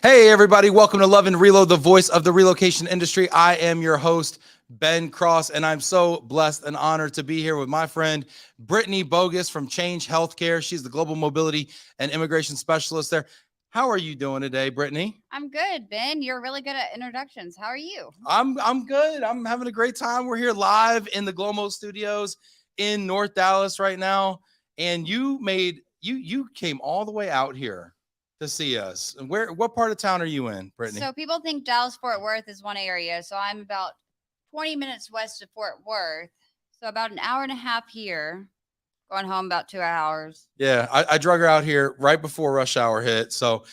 Hey, everybody. Welcome to Love and Reload, the voice of the relocation industry. I am your host, Ben Cross, and I'm so blessed and honored to be here with my friend, Brittnie Boggus from Change Healthcare. She's the global mobility and immigration specialist there. How are you doing today, Brittnie? I'm good, Ben. You're really good at introductions. How are you? I'm good. I'm having a great time. We're here live in the Glomo Studios in North Dallas right now, and you came all the way out here to see us. And what part of town are you in, Brittnie? So people think Dallas Fort Worth is one area. So I'm about 20 minutes west of Fort Worth. So about an hour and a half here. Going home about 2 hours. Yeah, I drug her out here right before rush hour hit. So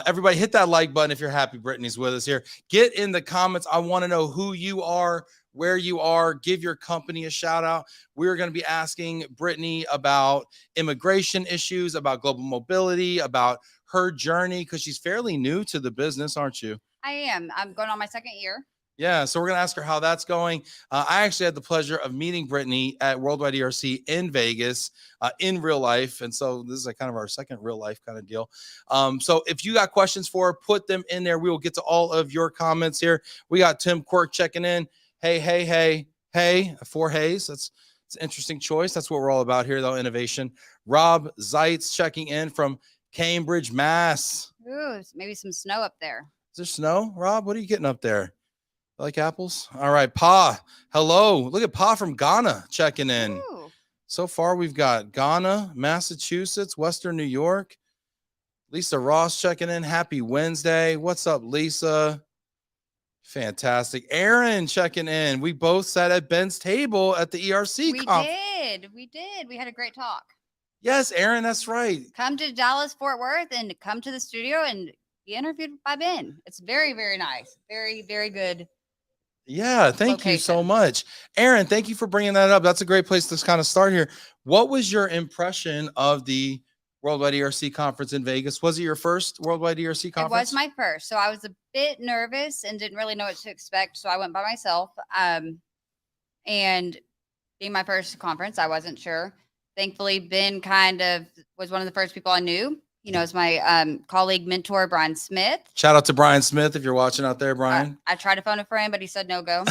everybody hit that like button if you're happy Brittnie's with us here. Get in the comments. I want to know who you are, where you are. Give your company a shout out. We're going to be asking Brittnie about immigration issues, about global mobility, about her journey, because she's fairly new to the business, aren't you? I am. I'm going on my second year. Yeah, so we're going to ask her how that's going. I actually had the pleasure of meeting Brittnie at Worldwide ERC in Vegas in real life. And so this is kind of our second real life kind of deal. So if you got questions for her, put them in there. We will get to all of your comments here. We got Tim Quirk checking in. Hey, 4 Hayes. That's an interesting choice. That's what we're all about here, though, innovation. Rob Zeitz checking in from Cambridge, Mass. Ooh, maybe some snow up there. Is there snow, Rob? What are you getting up there? Like apples? All right, Pa. Hello. Look at Pa from Ghana checking in. Ooh. So far, we've got Ghana, Massachusetts, Western New York. Lisa Ross checking in. Happy Wednesday. What's up, Lisa? Fantastic. Aaron checking in. We both sat at Ben's table at the ERC conference. We did. We had a great talk. Yes, Aaron, that's right. Come to Dallas Fort Worth and come to the studio and be interviewed by Ben. It's very, very nice. Very, very good. Yeah, thank you so much. Aaron, thank you for bringing that up. That's a great place to kind of start here. What was your impression of the Worldwide ERC conference in Vegas? Was it your first Worldwide ERC conference? It was my first. So I was a bit nervous and didn't really know what to expect. So I went by myself. And being my first conference, I wasn't sure. Thankfully, Ben kind of was one of the first people I knew. You know, it's my colleague, mentor, Brian Smith. Shout out to Brian Smith if you're watching out there, Brian. I tried to phone a friend, but he said no go.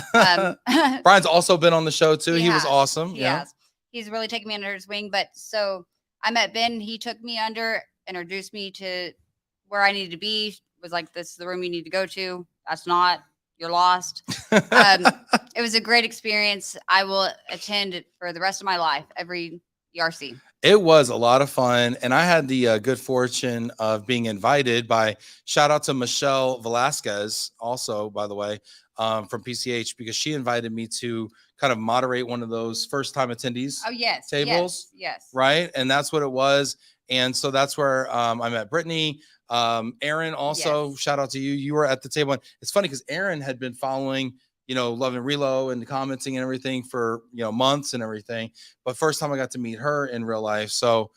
Brian's also been on the show too. He was awesome. Yeah, he's really taken me under his wing. But so I met Ben. He took me under, introduced me to where I needed to be. Was like, this is the room you need to go to. That's not. You're lost. It was a great experience. I will attend it for the rest of my life. Every ERC. It was a lot of fun. And I had the good fortune of being invited by, shout out to Michelle Velasquez, also, by the way, from PCH, because she invited me to kind of moderate one of those first time attendees tables. Yes. Right. And that's what it was. And so that's where I met Brittnie. Aaron also, shout out to you. You were at the table. And it's funny because Aaron had been following Love and Relo and commenting and everything for, months and everything. But first time I got to meet her in real life. So,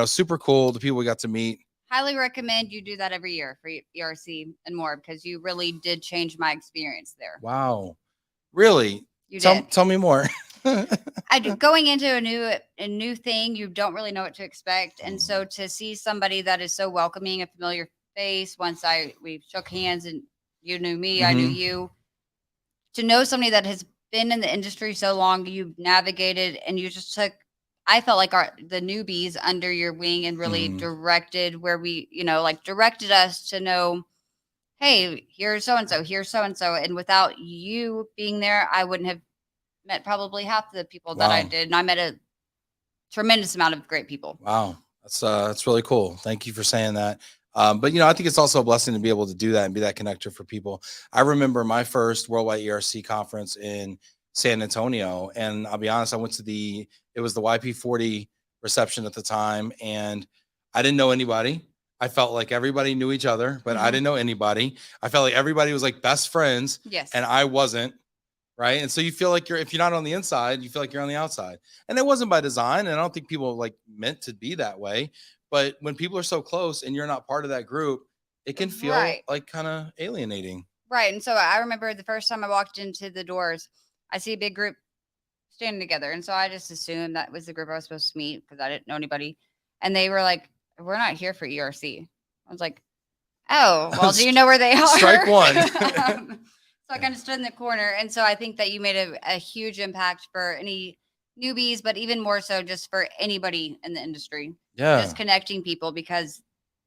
super cool. The people we got to meet. Highly recommend you do that every year for ERC and more, because you really did change my experience there. Wow. Really? You did. Tell me more. Going into a new thing, you don't really know what to expect. And so to see somebody that is so welcoming, a familiar face, we shook hands and you knew me, I knew you. To know somebody that has been in the industry so long, you've navigated, and you just took, I felt like the newbies under your wing and really directed where we, directed us to know, hey, here's so-and-so, here's so-and-so. And without you being there, I wouldn't have met probably half the people that I did. And I met a tremendous amount of great people. Wow. That's really cool. Thank you for saying that. But I think it's also a blessing to be able to do that and be that connector for people. I remember my first Worldwide ERC conference in San Antonio, and I'll be honest, I went to it was the YP40 reception at the time, and I didn't know anybody. I felt like everybody knew each other, but I didn't know anybody. I felt like everybody was like best friends, and I wasn't. Right. And so you feel like if you're not on the inside, you feel like you're on the outside. And it wasn't by design. And I don't think people meant to be that way. But when people are so close and you're not part of that group, it can feel like kind of alienating. Right. And so I remember the first time I walked into the doors, I see a big group standing together. And so I just assumed that was the group I was supposed to meet because I didn't know anybody. And they were like, we're not here for ERC. I was like, Oh, well, do you know where they are? Strike one. So I kind of stood in the corner. And so I think that you made a huge impact for any newbies, but even more so just for anybody in the industry. Yeah. Just connecting people, because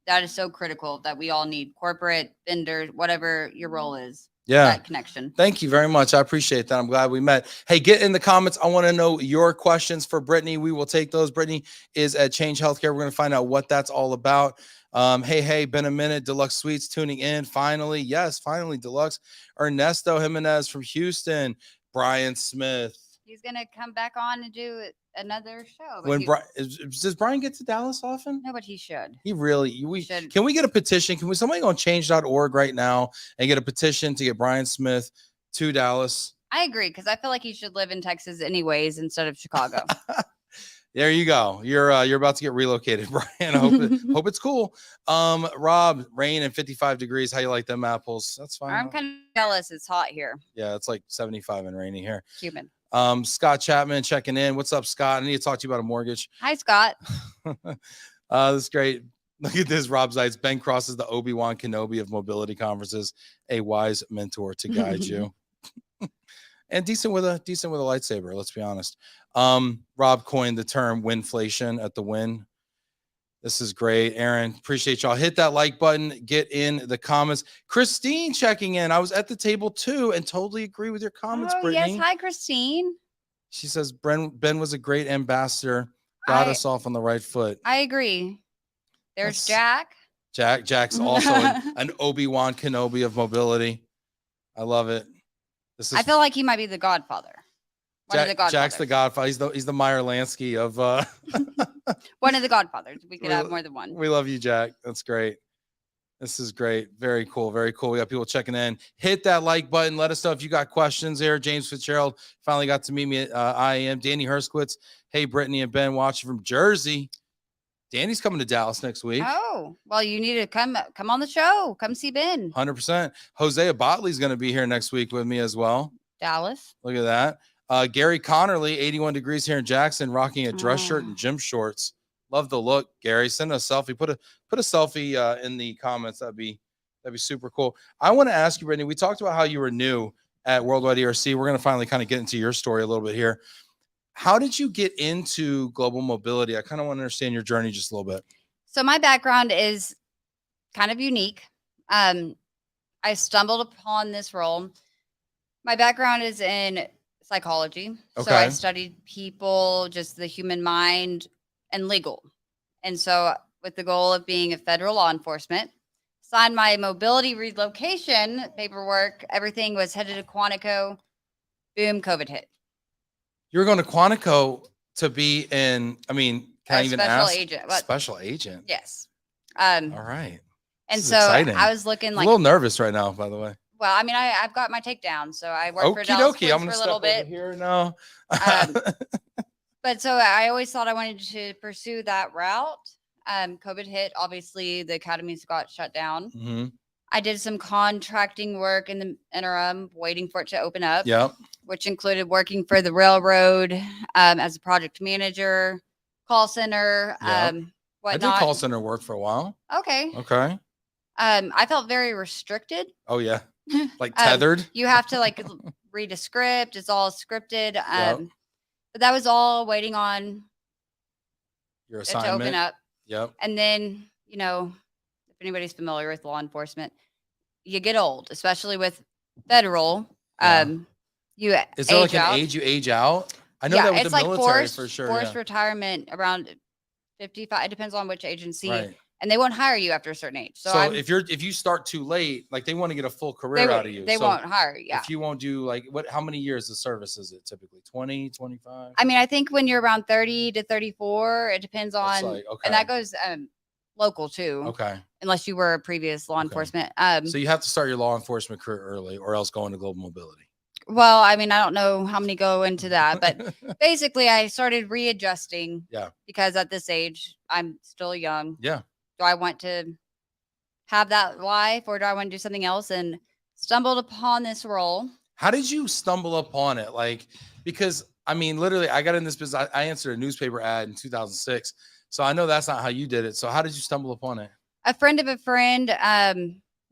that is so critical that we all need corporate, vendors, whatever your role is. Yeah. That connection. Thank you very much. I appreciate that. I'm glad we met. Hey, get in the comments. I want to know your questions for Brittnie. We will take those. Brittnie is at Change Healthcare. We're going to find out what that's all about. Hey, been a minute. Deluxe Suites tuning in. Finally. Yes, finally. Deluxe. Ernesto Jimenez from Houston. Brian Smith. He's going to come back on and do another show. When does Brian get to Dallas often? No, but he should. He really, can we get a petition? Can somebody go on change.org right now and get a petition to get Brian Smith to Dallas? I agree, because I feel like he should live in Texas anyways instead of Chicago. There you go. You're about to get relocated, Brian. I hope it's cool. Rob, rain and 55 degrees. How you like them apples? That's fine. I'm kind of jealous. It's hot here. Yeah, it's like 75 and rainy here. Humid. Scott Chapman checking in. What's up, Scott? I need to talk to you about a mortgage. Hi, Scott. This is great. Look at this. Rob Zeitz. Ben Cross is the Obi-Wan Kenobi of mobility conferences, a wise mentor to guide you. And decent with a lightsaber, let's be honest. Rob coined the term winflation at the Win. This is great. Aaron, appreciate y'all. Hit that like button. Get in the comments. Christine checking in. I was at the table too and totally agree with your comments, Brittnie. Yes. Hi, Christine. She says Ben was a great ambassador. Got us off on the right foot. I agree. There's Jack. Jack's also an Obi-Wan Kenobi of mobility. I love it. I feel like he might be the godfather. Jack's the godfather. He's the Meyer Lansky of one of the godfathers. We could have more than one. We love you, Jack. That's great. This is great. Very cool. Very cool. We got people checking in. Hit that like button. Let us know if you got questions here. James Fitzgerald finally got to meet me at IAM. Danny Herskowitz. Hey, Brittnie and Ben watching from Jersey. Danny's coming to Dallas next week. Oh, well, you need to come on the show. Come see Ben. 100%. Hosea Botley's going to be here next week with me as well. Dallas. Look at that. Gary Connerly, 81 degrees here in Jackson, rocking a dress shirt and gym shorts. Love the look, Gary. Send us a selfie. Put a selfie in the comments. That'd be super cool. I want to ask you, Brittnie, we talked about how you were new at Worldwide ERC. We're going to finally kind of get into your story a little bit here. How did you get into global mobility? I kind of want to understand your journey just a little bit. So my background is kind of unique. I stumbled upon this role. My background is in psychology. Okay. So I studied people, just the human mind, and legal. And so with the goal of being a federal law enforcement, signed my mobility relocation paperwork. Everything was headed to Quantico. Boom, COVID hit. You were going to Quantico to be can I even ask? Special agent. Yes. All right. And so exciting. I was looking like a little nervous right now, by the way. Well, I mean, I've got my takedown, so I worked for Dallas Police I'm for a little bit here now. But so I always thought I wanted to pursue that route. COVID hit. Obviously, the academies got shut down. Mm-hmm. I did some contracting work in the interim, waiting for it to open up. Yep. Which included working for the railroad as a project manager, call center, yep. whatnot. I did call center work for a while. Okay. Okay. I felt very restricted. Oh yeah. Like tethered. You have to like read a script. It's all scripted. Yep. But that was all waiting on your it to assignment. open up. Yep. And then, if anybody's familiar with law enforcement, you get old, especially with federal. Yeah. Is there like an age you age out? I know that with the military for sure. Forced retirement around 55. It depends on which agency. Right. And they won't hire you after a certain age. So if you start too late, like they want to get a full career out of you. They won't hire you. Yeah. If you won't do how many years of service is it typically? 20, 25? I mean, I think when you're around 30 to 34, it depends on, and that goes local too. Okay. Unless you were a previous law enforcement. So you have to start your law enforcement career early or else go into global mobility. Well, I mean, I don't know how many go into that, but basically I started readjusting. Yeah. Because at this age, I'm still young. Yeah. Do I want to have that life or do I want to do something else? And stumbled upon this role. How did you stumble upon it? Because I mean, literally, I got in this business. I answered a newspaper ad in 2006. So I know that's not how you did it. So how did you stumble upon it? A friend of a friend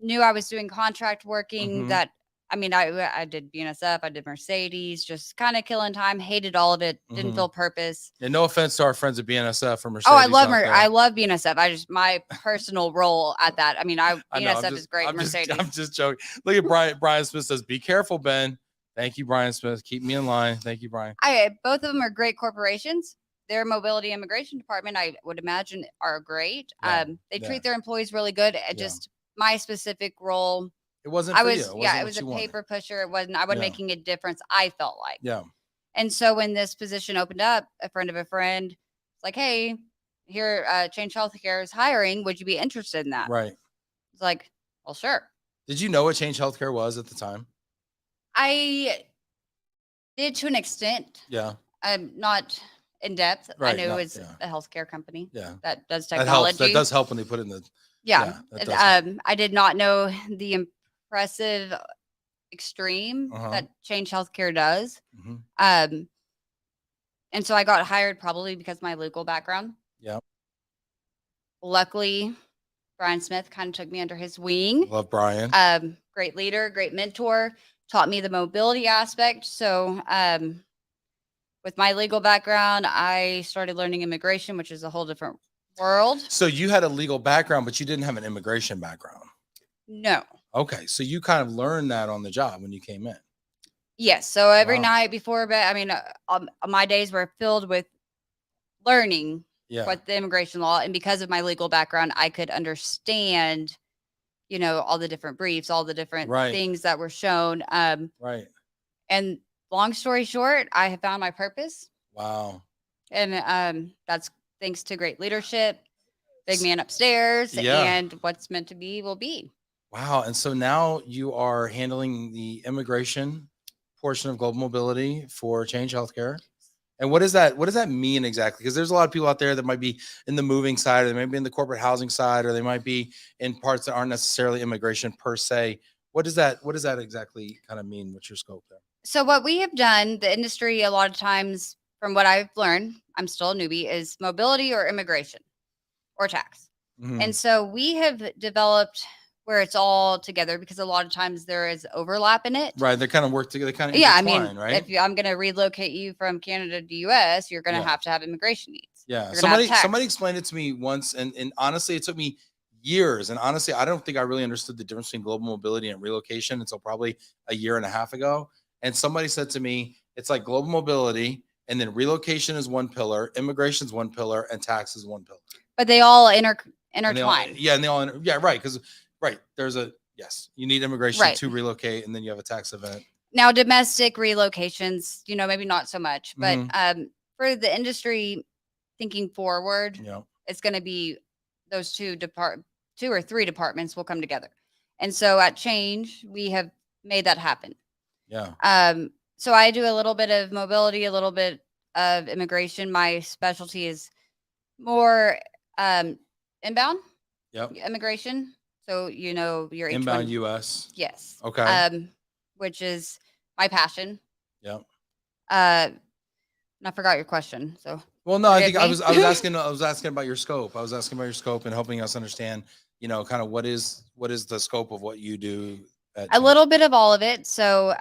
knew I was doing contract working. Mhm. That I mean, I did BNSF, I did Mercedes, just kind of killing time. Hated all of it. Didn't Mhm. feel purpose. And no offense to our friends at BNSF or Oh, Mercedes out there. I love BNSF. I just my personal role at that. I mean, I know. BNSF is great. Mercedes. I'm just joking. Look at Brian Smith says, "Be careful, Ben." Thank you, Brian Smith. Keep me in line. Thank you, Brian. Both of them are great corporations. Their mobility immigration department, I would imagine, are great. Yeah, They yeah. treat their employees really good. Just my specific role, It wasn't for you. It wasn't it what was a you wanted. paper pusher. It wasn't. I wasn't Yeah. making a difference. I felt like. Yeah. And so when this position opened up, a friend of a friend was like, "Hey, here, Change Healthcare is hiring. Would you be interested in that?" Right. It's like, well, sure. Did you know what Change Healthcare was at the time? I did to an extent. Yeah. Not in depth. Right, I knew not- it was yeah. a healthcare company Yeah. that does That helps. technology. That does help when they put in the. Yeah. that does help. I did not know the impressive extreme Uh-huh. that Change Healthcare does. Mhm. And so I got hired probably because of my legal background. Yeah. Luckily, Brian Smith kind of took me under his wing. Love Brian. Great leader, great mentor, taught me the mobility aspect. So with my legal background, I started learning immigration, which is a whole different world. So you had a legal background, but you didn't have an immigration background. No. Okay. So you kind of learned that on the job when you came in. Yes. So every Wow. night before bed, I mean, my days were filled with learning Yeah. what the immigration law, and because of my legal background, I could understand, all the different briefs, all the different Right. things that were shown. Right. And long story short, I have found my purpose, Wow. and that's thanks to great leadership, big man upstairs, Yeah. and what's meant to be will be. Wow. And so now you are handling the immigration portion of global mobility for Change Healthcare. And what does that mean exactly? Because there's a lot of people out there that might be in the moving side, or they might be in the corporate housing side, or they might be in parts that aren't necessarily immigration per se. What does that exactly kind of mean? What's your scope there? So what we have done, the industry, a lot of times, from what I've learned, I'm still a newbie, is mobility or immigration or tax. Mhm. And so we have developed where it's all together, because a lot of times there is overlap in it. Right. They kind of work together, kind of Yeah, I intertwine, mean, right? if I'm going to relocate you from Canada to US, you're going to Yeah. have immigration needs. Yeah. You're gonna have tax. Somebody explained it to me once, and honestly, it took me years. And honestly, I don't think I really understood the difference between global mobility and relocation until probably a year and a half ago. And somebody said to me, it's like global mobility, and then relocation is one pillar, immigration is one pillar, and tax is one pillar. But they all And they all- intertwine. yeah, and they all right, because there's you need immigration Right. to relocate, and then you have a tax event. Now, domestic relocations, maybe not so much, but Mhm. for the industry thinking forward, Yeah. it's going to be those two or three departments will come together. And so at Change, we have made that happen. Yeah. So I do a little bit of mobility, a little bit of immigration. My specialty is more inbound Yep. immigration. So, your Inbound H1, US. yes. Okay. Which is my passion. Yep. And I forgot your question. So Well, no, I think forgive I me. was asking about your scope. I was asking about your scope and helping us understand, kind of what is the scope of what you do at a Change. little bit of all of it. So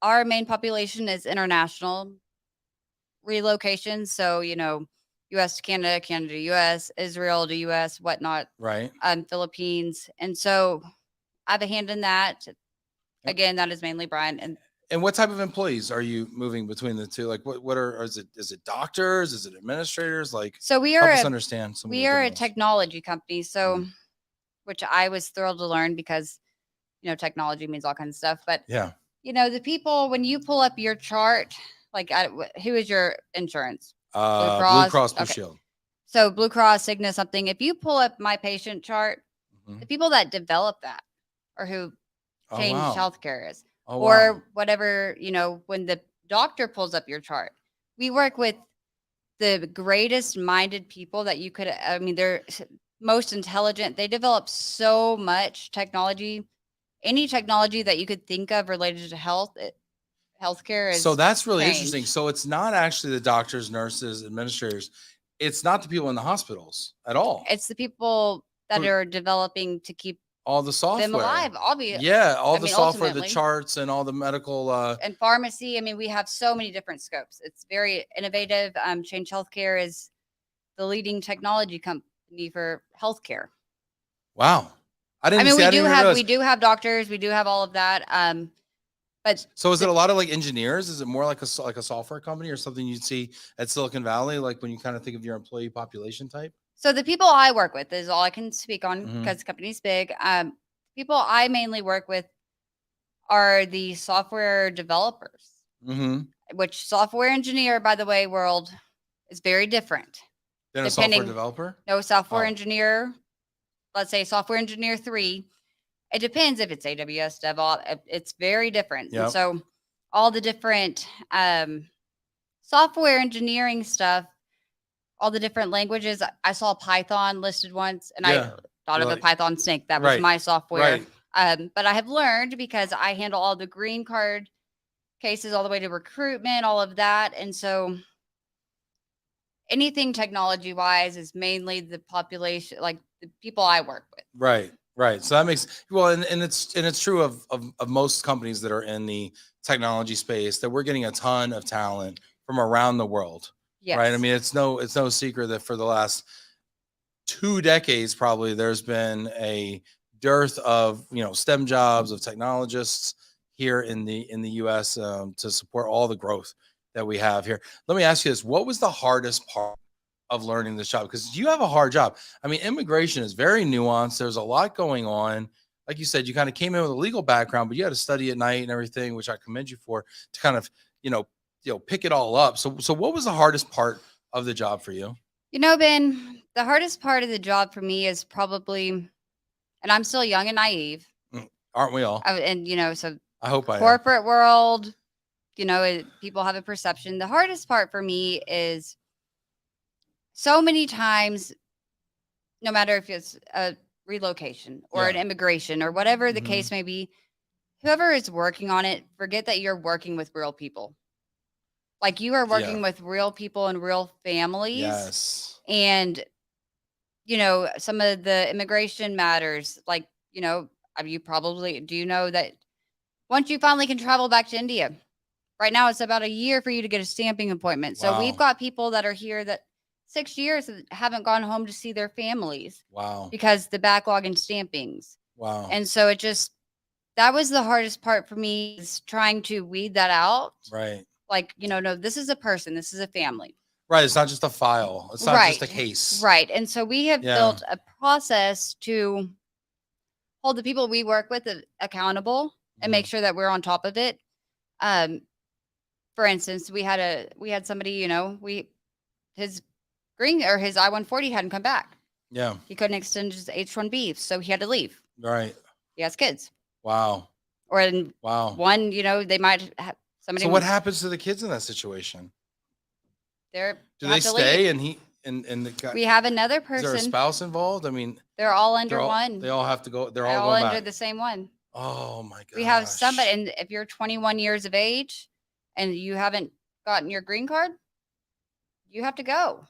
our main population is international relocation. So, US to Canada, Canada to US, Israel to US, whatnot, Right. Philippines. And so I have a hand in that. Yep. Again, that is mainly Brian. And what type of employees are you moving between the two? Like is it doctors? Is it administrators? Like, So we help are us understand some of we the are a difference. technology company. So, Mhm. which I was thrilled to learn, because, technology means all kinds of stuff. But, Yeah. the people, when you pull up your chart, like who is your insurance? Blue Cross? Cross Blue Okay. Shield. So Blue Cross, Cigna, something. If you pull up my patient chart, Mhm. the people that develop that are who Oh, Change wow. Healthcare is. Oh, Or wow. whatever, when the doctor pulls up your chart, we work with the greatest minded people that you could. I mean, they're most intelligent. They develop so much technology, any technology that you could think of related to healthcare is So that's really Change. interesting. So it's not actually the doctors, nurses, administrators. It's not the people in the hospitals at all. It's the people that are developing to keep all the software them alive. Yeah, all I the mean, software, the ultimately. charts, and all the medical. And pharmacy. I mean, we have so many different scopes. It's very innovative. Change Healthcare is the leading technology company for healthcare. Wow, I I didn't mean, see. I didn't even realize. we do have doctors, we do have all of that. But So is it a lot of like engineers? Is it more like a software company or something you'd see at Silicon Valley, like when you kind of think of your employee population type? so the people I work with is all I can speak on Mhm. because the company's big. People I mainly work with are the software developers, Mm-hmm. which software engineer, by the way, world is very different. Then a software Depending, developer? no software Oh. engineer, let's say software engineer 3. It depends if it's AWS, DevOps. It's very different. And Yep. so all the different software engineering stuff, all the different languages. I saw Python listed once, and Yeah. I thought of a Like- Python snake. That was Right. my software. Right. But I have learned because I handle all the green card cases all the way to recruitment, all of that. And so anything technology wise is mainly the population, like the people I work with. Right. Right. So that makes well, and it's true of most companies that are in the technology space that we're getting a ton of talent from around the world. Yes. Right. I mean, it's no secret that for the last 2 decades, probably there's been a dearth of STEM jobs, of technologists here in the U.S. To support all the growth that we have here. Let me ask you this: what was the hardest part of learning this job? Because you have a hard job. I mean, immigration is very nuanced. There's a lot going on. Like you said, you kind of came in with a legal background, but you had to study at night and everything, which I commend you for, to kind of pick it all up. So what was the hardest part of the job for you? Ben, the hardest part of the job for me is probably, and I'm still young and naive, Aren't we all? So I hope I am. corporate world, people have a perception. The hardest part for me is so many times, no matter if it's a relocation or an immigration or whatever the case may be, whoever is working on it, forget that you're working with real people. Like you are working with real people and real families. Yes. And, some of the immigration matters, like, you probably, do you know that once you finally can travel back to India, right now it's about a year for you to get a stamping appointment. So we've got people that are here that 6 years haven't gone home to see their families. Wow. Because the backlog in stampings. Wow. And so that was the hardest part for me, is trying to weed that out. Right. Like, no, this is a person, this is a family. Right. It's not just a file. It's not just a case. Right. And so we have built a process to hold the people we work with accountable and make sure that we're on top of it. For instance, we had somebody, his his I-140 hadn't come back. Yeah. He couldn't extend his H-1B, so he had to leave. Right. He has kids. Wow. Or in Wow. one, they might have somebody. So what happens to the kids in that situation? Do they stay? And we have another person. Is there a spouse involved? I mean, they're all under one. They all have to go. They're all going under back. the same one. Oh my god. We have somebody, and if you're 21 years of age and you haven't gotten your green card, you have to go.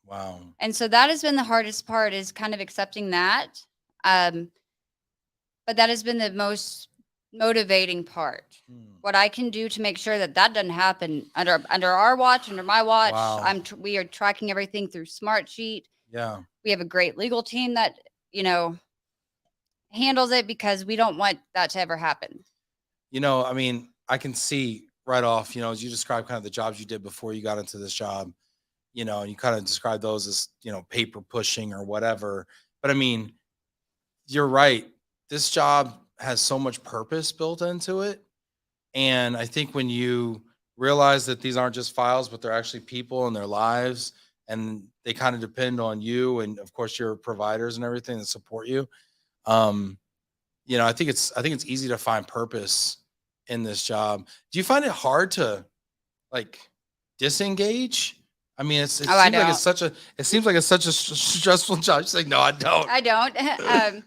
Wow. And so that has been the hardest part, is kind of accepting that. But that has been the most motivating part. What I can do to make sure that doesn't happen under our watch, under my watch. Wow. We are tracking everything through Smartsheet. Yeah. We have a great legal team that, handles it, because we don't want that to ever happen. I mean, I can see right off, as you describe kind of the jobs you did before you got into this job, and you kind of describe those as, paper pushing or whatever. But I mean, you're right. This job has so much purpose built into it. And I think when you realize that these aren't just files, but they're actually people and their lives, and they kind of depend on you and of course your providers and everything that support you. I think it's easy to find purpose in this job. Do you find it hard to disengage? I mean, it seems like it's such a stressful job. She's like, no, I don't. I don't.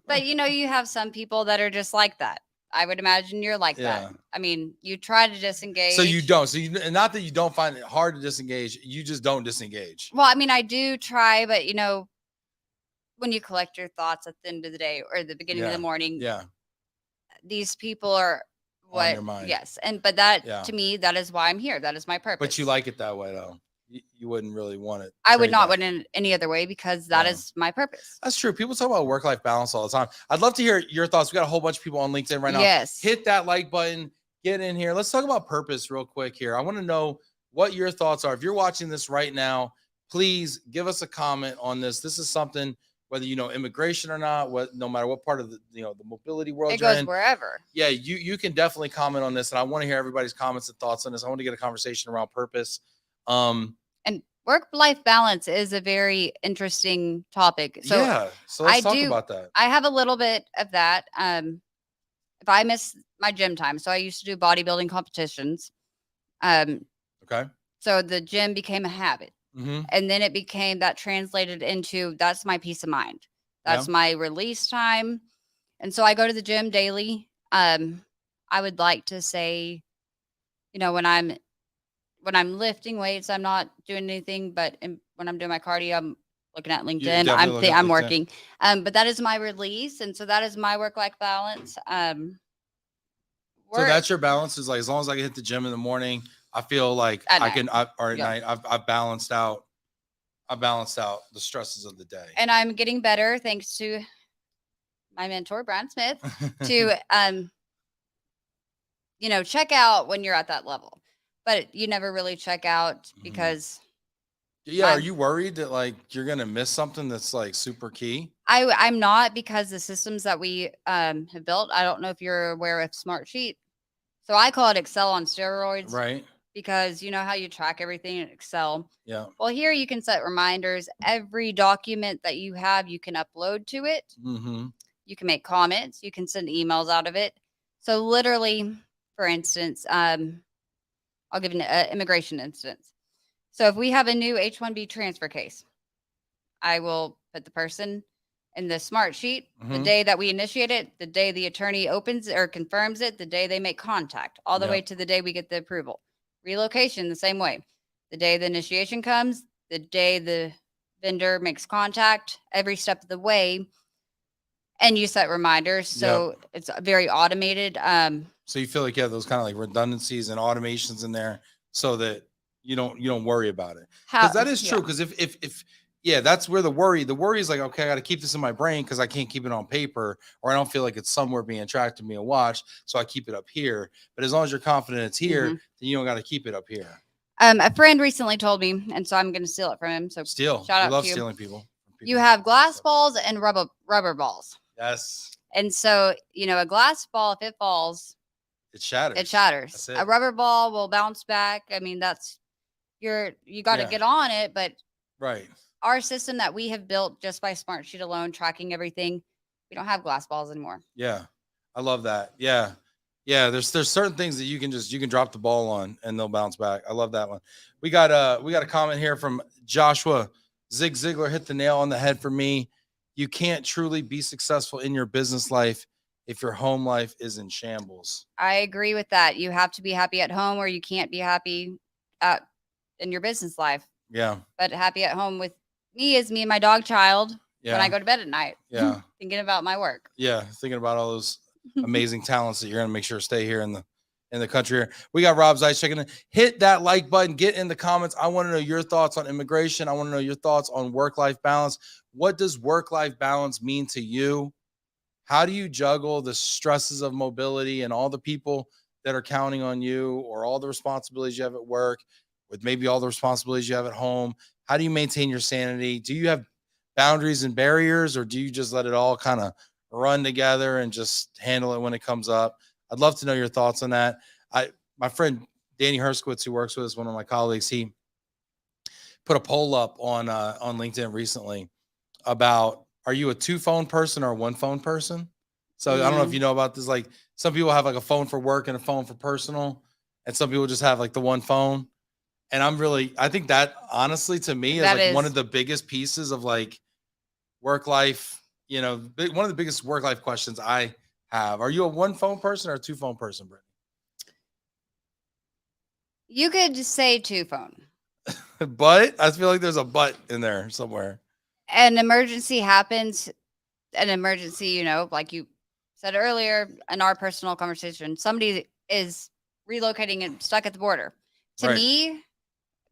But you have some people that are just like that. I would imagine you're like that. I mean, you try to disengage. So you don't. And not that you don't find it hard to disengage. You just don't disengage. Well, I mean, I do try, but when you collect your thoughts at the end of the day or the beginning of the morning, Yeah. these people are On what, your mind. yes. But that, Yeah. to me, that is why I'm here. That is my purpose. But you like it that way, though. You wouldn't really want it. I would not want it any other way because that is my purpose. That's true. People talk about work-life balance all the time. I'd love to hear your thoughts. We got a whole bunch of people on LinkedIn right now. Yes. Hit that like button. Get in here. Let's talk about purpose real quick here. I want to know what your thoughts are. If you're watching this right now, please give us a comment on this. This is something, whether you know immigration or not, no matter what part of the the mobility world it you're goes in, wherever. Yeah, you can definitely comment on this, and I want to hear everybody's comments and thoughts on this. I want to get a conversation around purpose. And work-life balance is a very interesting topic. So yeah, so let's talk about that. I have a little bit of that. If I miss my gym time, so I used to do bodybuilding competitions. Okay. So the gym became a habit. And then it became that translated into that's my peace of mind. That's my release time. And so I go to the gym daily. I would like to say, when I'm lifting weights, I'm not doing anything, but when I'm doing my cardio, I'm looking at LinkedIn. I'm working. But that is my release. And so that is my work-life balance. So that's your balance, is like, as long as I can hit the gym in the morning, I feel like at night, I've balanced out the stresses of the day. And I'm getting better thanks to my mentor, Brian Smith, to, check out when you're at that level, but you never really check out because. Yeah. Are you worried that like you're going to miss something that's like super key? I'm not, because the systems that we have built, I don't know if you're aware of Smartsheet. So I call it Excel on steroids. Right. Because you know how you track everything in Excel. Yeah. Well, here you can set reminders. Every document that you have, you can upload to it. You can make comments. You can send emails out of it. So literally, for instance, I'll give an immigration instance. So if we have a new H-1B transfer case, I will put the person in the Smartsheet, the day that we initiate it, the day the attorney opens or confirms it, the day they make contact, all the way to the day we get the approval. Relocation, the same way. The day the initiation comes, the day the vendor makes contact, every step of the way. And you set reminders. So it's very automated. So you feel like you have those kind of like redundancies and automations in there so that you don't worry about it. Because that is true. Because if that's where the worry is like, okay, I got to keep this in my brain because I can't keep it on paper, or I don't feel like it's somewhere being tracked to me and watched. So I keep it up here. But as long as you're confident it's here, then you don't got to keep it up here. A friend recently told me, and so I'm going to steal it from him. So shout out to you. Stealing people. You have glass balls and rubber balls. Yes. And so, a glass ball, if it falls, it shatters. That's it. A rubber ball will bounce back. I mean, you got to get on it, but right. Our system that we have built just by Smartsheet alone, tracking everything, we don't have glass balls anymore. Yeah. I love that. Yeah. Yeah. There's certain things that you can drop the ball on and they'll bounce back. I love that one. We got a comment here from Joshua. Zig Ziglar hit the nail on the head for me. You can't truly be successful in your business life if your home life is in shambles. I agree with that. You have to be happy at home, or you can't be happy in your business life. Yeah. But happy at home with me is me and my dog Child when I go to bed at night. Yeah. Thinking about my work. Yeah. Thinking about all those amazing talents that you're going to make sure stay here in the country here. We got Rob Zeiss checking in. Hit that like button. Get in the comments. I want to know your thoughts on immigration. I want to know your thoughts on work-life balance. What does work-life balance mean to you? How do you juggle the stresses of mobility and all the people that are counting on you, or all the responsibilities you have at work with maybe all the responsibilities you have at home? How do you maintain your sanity? Do you have boundaries and barriers, or do you just let it all kind of run together and just handle it when it comes up? I'd love to know your thoughts on that. My friend Danny Herskowitz, who works with us, one of my colleagues, he put a poll up on LinkedIn recently about, are you a 2-phone person or a 1-phone person? So I don't know if you know about this. Like, some people have like a phone for work and a phone for personal, and some people just have like the one phone. And I think that honestly to me is like one of the biggest pieces of like work life, one of the biggest work life questions I have. Are you a 1-phone person or a 2-phone person, Brittnie? You could just say 2-phone. But I feel like there's a but in there somewhere. an emergency happens, an emergency, you know, like you said earlier in our personal conversation, somebody is relocating and stuck at the border. To Right. me,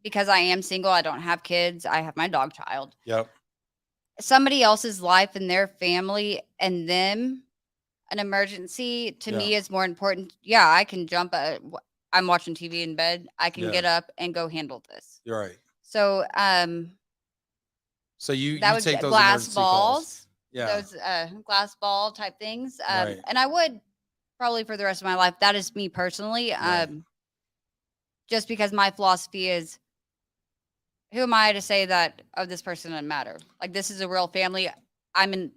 because I am single, I don't have kids, I have my dog child. Yep. Somebody else's life and their family and them, an emergency to me is more important. Yeah, I can jump. I'm watching TV in bed. I can get up and go handle this. You're right. So, So you that would take be those glass emergency calls. balls, Yeah. those glass ball type things. Right. And I would probably for the rest of my life. That is me personally. Right. Just because my philosophy is, who am I to say that this person doesn't matter? Like, this is a real family. I'm in,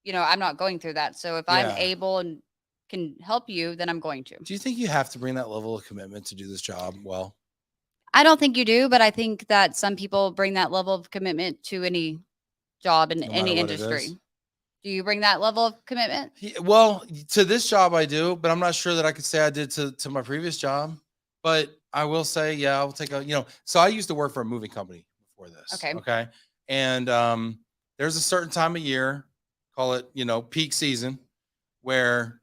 you know, I'm not going through that. So if I'm Yeah. able and can help you, then I'm going to. Do you think you have to bring that level of commitment to do this job well? I don't think you do, but I think that some people bring that level of commitment to any job in No any matter what it industry. is? Do you bring that level of commitment? Well, to this job I do, but I'm not sure that I could say I did to my previous job. But I will say, yeah, I'll take a, so I used to work for a moving company before this. Okay. Okay. And there's a certain time of year, call it, peak season, where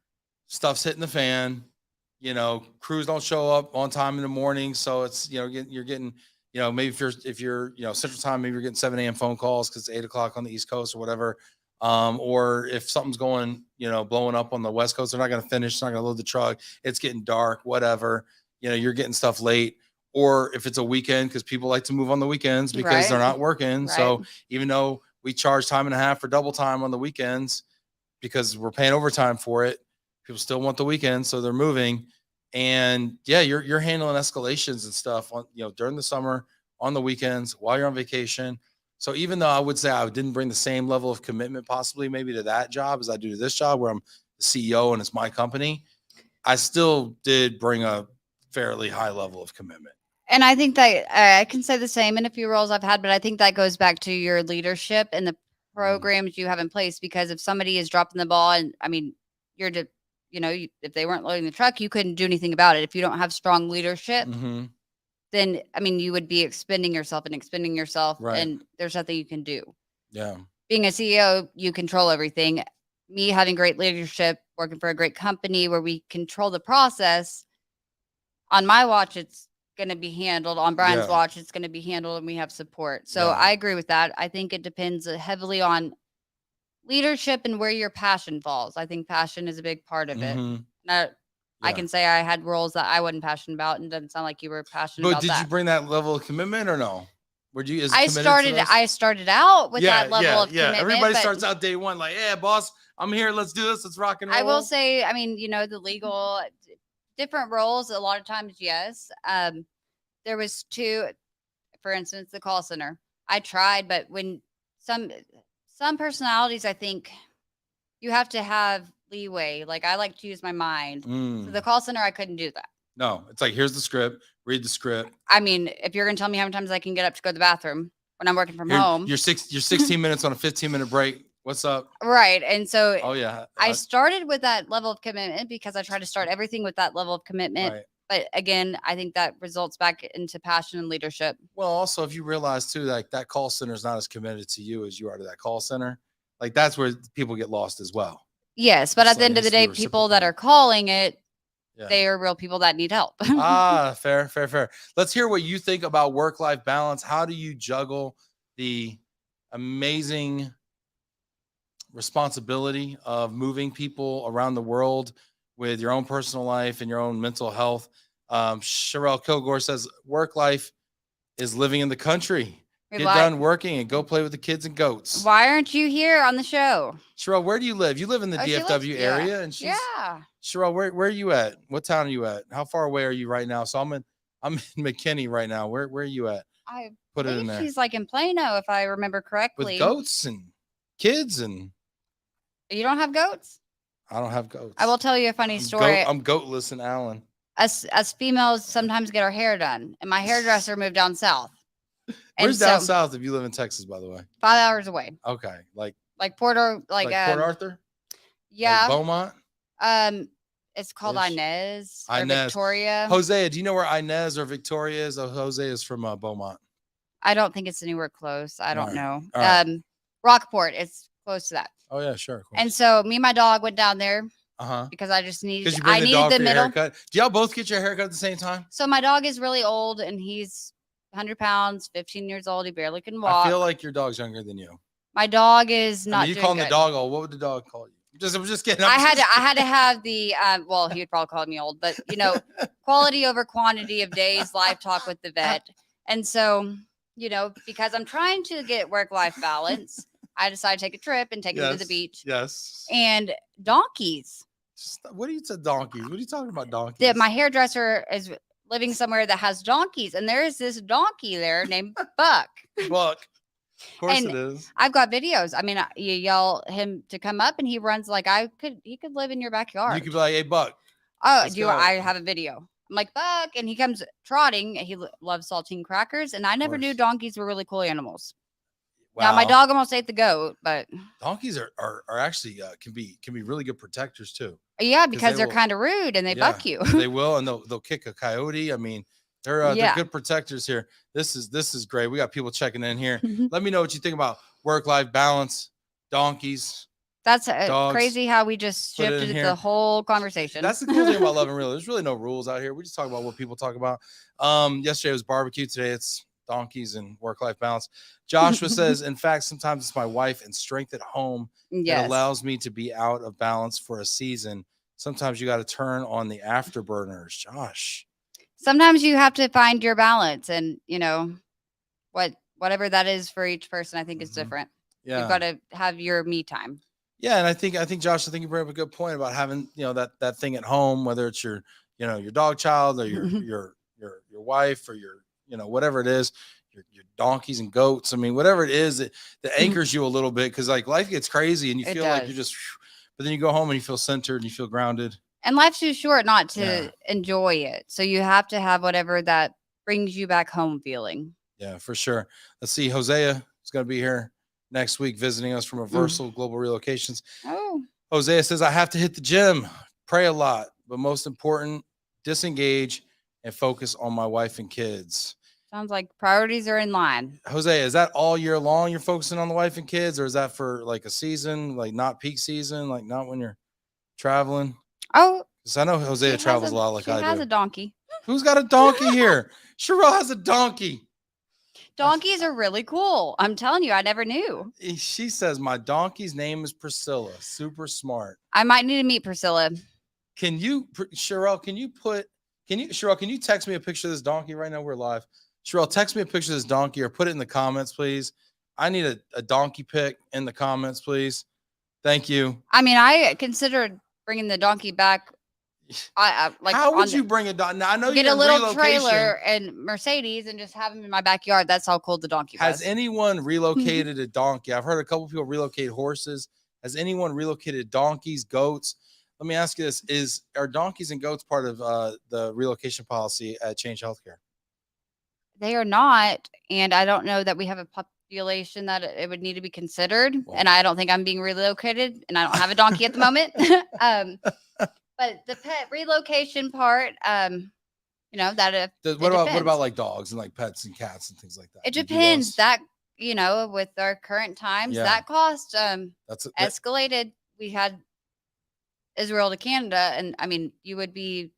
stuff's hitting the fan, crews don't show up on time in the morning. So it's, you're getting, maybe if you're, central time, maybe you're getting 7 a.m. phone calls because it's 8 o'clock on the East Coast or whatever. Or if something's going, blowing up on the West Coast, they're not going to finish, it's not going to load the truck. It's getting dark, whatever, you're getting stuff late. Or if it's a weekend, because people like to move on the weekends because they're not working. Right. So even though we charge time and a half for double time on the weekends because we're paying overtime for it, people still want the weekend. So they're moving. And yeah, you're handling escalations and stuff on, during the summer, on the weekends, while you're on vacation. So even though I would say I didn't bring the same level of commitment possibly maybe to that job as I do to this job where I'm the CEO and it's my company, I still did bring a fairly high level of commitment. And I think that I can say the same in a few roles I've had, but I think that goes back to your leadership and the programs you have in place. Because if somebody is dropping the ball, and I mean, if they weren't loading the truck, you couldn't do anything about it. If you don't have strong leadership, then I mean, you would be expending yourself, Right. and there's nothing you can do. Yeah. Being a CEO, you control everything. Me having great leadership, working for a great company where we control the process. On my watch, it's going to be handled. On Brian's watch, it's going to be handled, and we have support. So I agree with that. I think it depends heavily on leadership and where your passion falls. I think passion is a big part of it. I can say I had roles that I wasn't passionate about, and it doesn't sound like you were passionate about that. But did you bring that level of commitment or no? Were you I started out with that level of commitment. Everybody starts out day one like, yeah, boss, I'm here. Let's do this. Let's rock and roll. I will say, I mean, the legal different roles. A lot of times, yes. There was two, for instance, the call center. I tried, but when some personalities, I think you have to have leeway. Like, I like to use my mind. So the call center, I couldn't do that. No, it's like, here's the script, read the script. I mean, if you're going to tell me how many times I can get up to go to the bathroom when I'm working from home. You're 16 minutes on a 15-minute break. What's up? Right. And so I started with that level of commitment because I try to start everything with that level of commitment. Right. But again, I think that results back into passion and leadership. Well, also, if you realize too, like that call center is not as committed to you as you are to that call center, like that's where people get lost as well. Yes. But at the end of the day, people that are calling it, they are real people that need help. Fair. Let's hear what you think about work-life balance. How do you juggle the amazing responsibility of moving people around the world with your own personal life and your own mental health? Sherelle Kilgore says work life is living in the country. Get done working and go play with the kids and goats. Why aren't you here on the show? Sherelle, where do you live? You live in the DFW area, and Sherelle, where are you at? What town are you at? How far away are you right now? So I'm in McKinney right now. Where are you at? I put it in there. She's like in Plano, if I remember correctly. With goats and kids and. You don't have goats? I don't have goats. I will tell you a funny story. I'm goatless in Allen. As females sometimes get our hair done, and my hairdresser moved down south. Where's down south if you live in Texas, by the way? 5 hours away. Okay. Like Port Port Arthur? Yeah. Like Beaumont? It's called Inez or Inez. Victoria. Hosea, do you know where Inez or Victoria is? Oh, Hosea is from Beaumont. I don't think it's anywhere close. I don't know. Right. Rockport. It's close to that. Oh yeah, sure. Of course. And so me and my dog went down there Uh-huh. because I just needed. Because you I bring the needed dog the for your middle. haircut. Do y'all both get your haircut at the same time? So my dog is really old, and he's 100 pounds, 15 years old. He barely can walk. I feel like your dog's younger than you. My dog is not. I mean, you doing call him good. the dog old. What would the dog call you? I'm just kidding. I had to have the well, he would probably call me old, but quality over quantity of days live talk with the vet. And so, because I'm trying to get work-life balance, I decided to take a trip and take him to the beach. Yes. And donkeys. What do you say donkeys? What are you talking about donkeys? My hairdresser is living somewhere that has donkeys, and there is this donkey there named Buck. Buck. Of course And it is. I've got videos. I mean, you yell him to come up, and he runs like he could live in your backyard. You could be like, hey, Buck. Oh, let's go. I have a video. I'm like, Buck, and he comes trotting. He loves saltine crackers, and I never knew donkeys were really cool animals. Wow. Now my dog almost ate the goat, but donkeys are actually can be really good protectors too. Yeah, because they're kind of rude and they buck you. They will, and they'll kick a coyote. I mean, they're good protectors here. This is great. We got people checking in here. Let me know what you think about work-life balance, donkeys. That's crazy how we just shifted the whole conversation. That's the cool thing about Love and Real. There's really no rules out here. We just talk about what people talk about. Yesterday was barbecue. Today it's donkeys and work-life balance. Joshua says, in fact, sometimes it's my wife and strength at home that allows me to be out of balance for a season. Sometimes you got to turn on the afterburners. Josh. Sometimes you have to find your balance, and whatever that is for each person, I think is different. Yeah. You've got to have your me time. Yeah. And I think Josh, you bring up a good point about having, that thing at home, whether it's your dog child or your wife or your, whatever it is, your donkeys and goats. I mean, whatever it is that anchors you a little bit. Cause like life gets crazy and you feel like you're just, but then you go home and you feel centered and you feel grounded. And life's too short not to enjoy it. So you have to have whatever that brings you back home feeling. Yeah, for sure. Let's see. Hosea is going to be here next week visiting us from Reversal Global Relocations. Oh. Hosea says, I have to hit the gym, pray a lot, but most important, disengage and focus on my wife and kids. Sounds like priorities are in line. Hosea, is that all year long you're focusing on the wife and kids, or is that for like a season, like not peak season, like not when you're traveling? Oh, because I know Hosea travels a lot like I do. She has a donkey. Who's got a donkey here? Sherelle has a donkey. Donkeys are really cool. I'm telling you, I never knew. She says, my donkey's name is Priscilla. Super smart. I might need to meet Priscilla. Sherelle, can you text me a picture of this donkey right now? We're live. Sherelle, text me a picture of this donkey or put it in the comments, please. I need a donkey pic in the comments, please. Thank you. I mean, I considered bringing the donkey back. How would you bring a donkey? Now, I know get a little trailer and Mercedes and just have him in my backyard. That's how cool the donkey was. Has anyone relocated a donkey? I've heard a couple people relocate horses. Has anyone relocated donkeys, goats? Let me ask you this: are donkeys and goats part of the relocation policy at Change Healthcare? They are not, and I don't know that we have a population that it would need to be considered. Well, and I don't think I'm being relocated, and I don't have a donkey at the moment. But the pet relocation part, what about like dogs and like pets and cats and things like that? It depends. That with our current times, that cost escalated. We had Israel to Canada, and I mean, you would be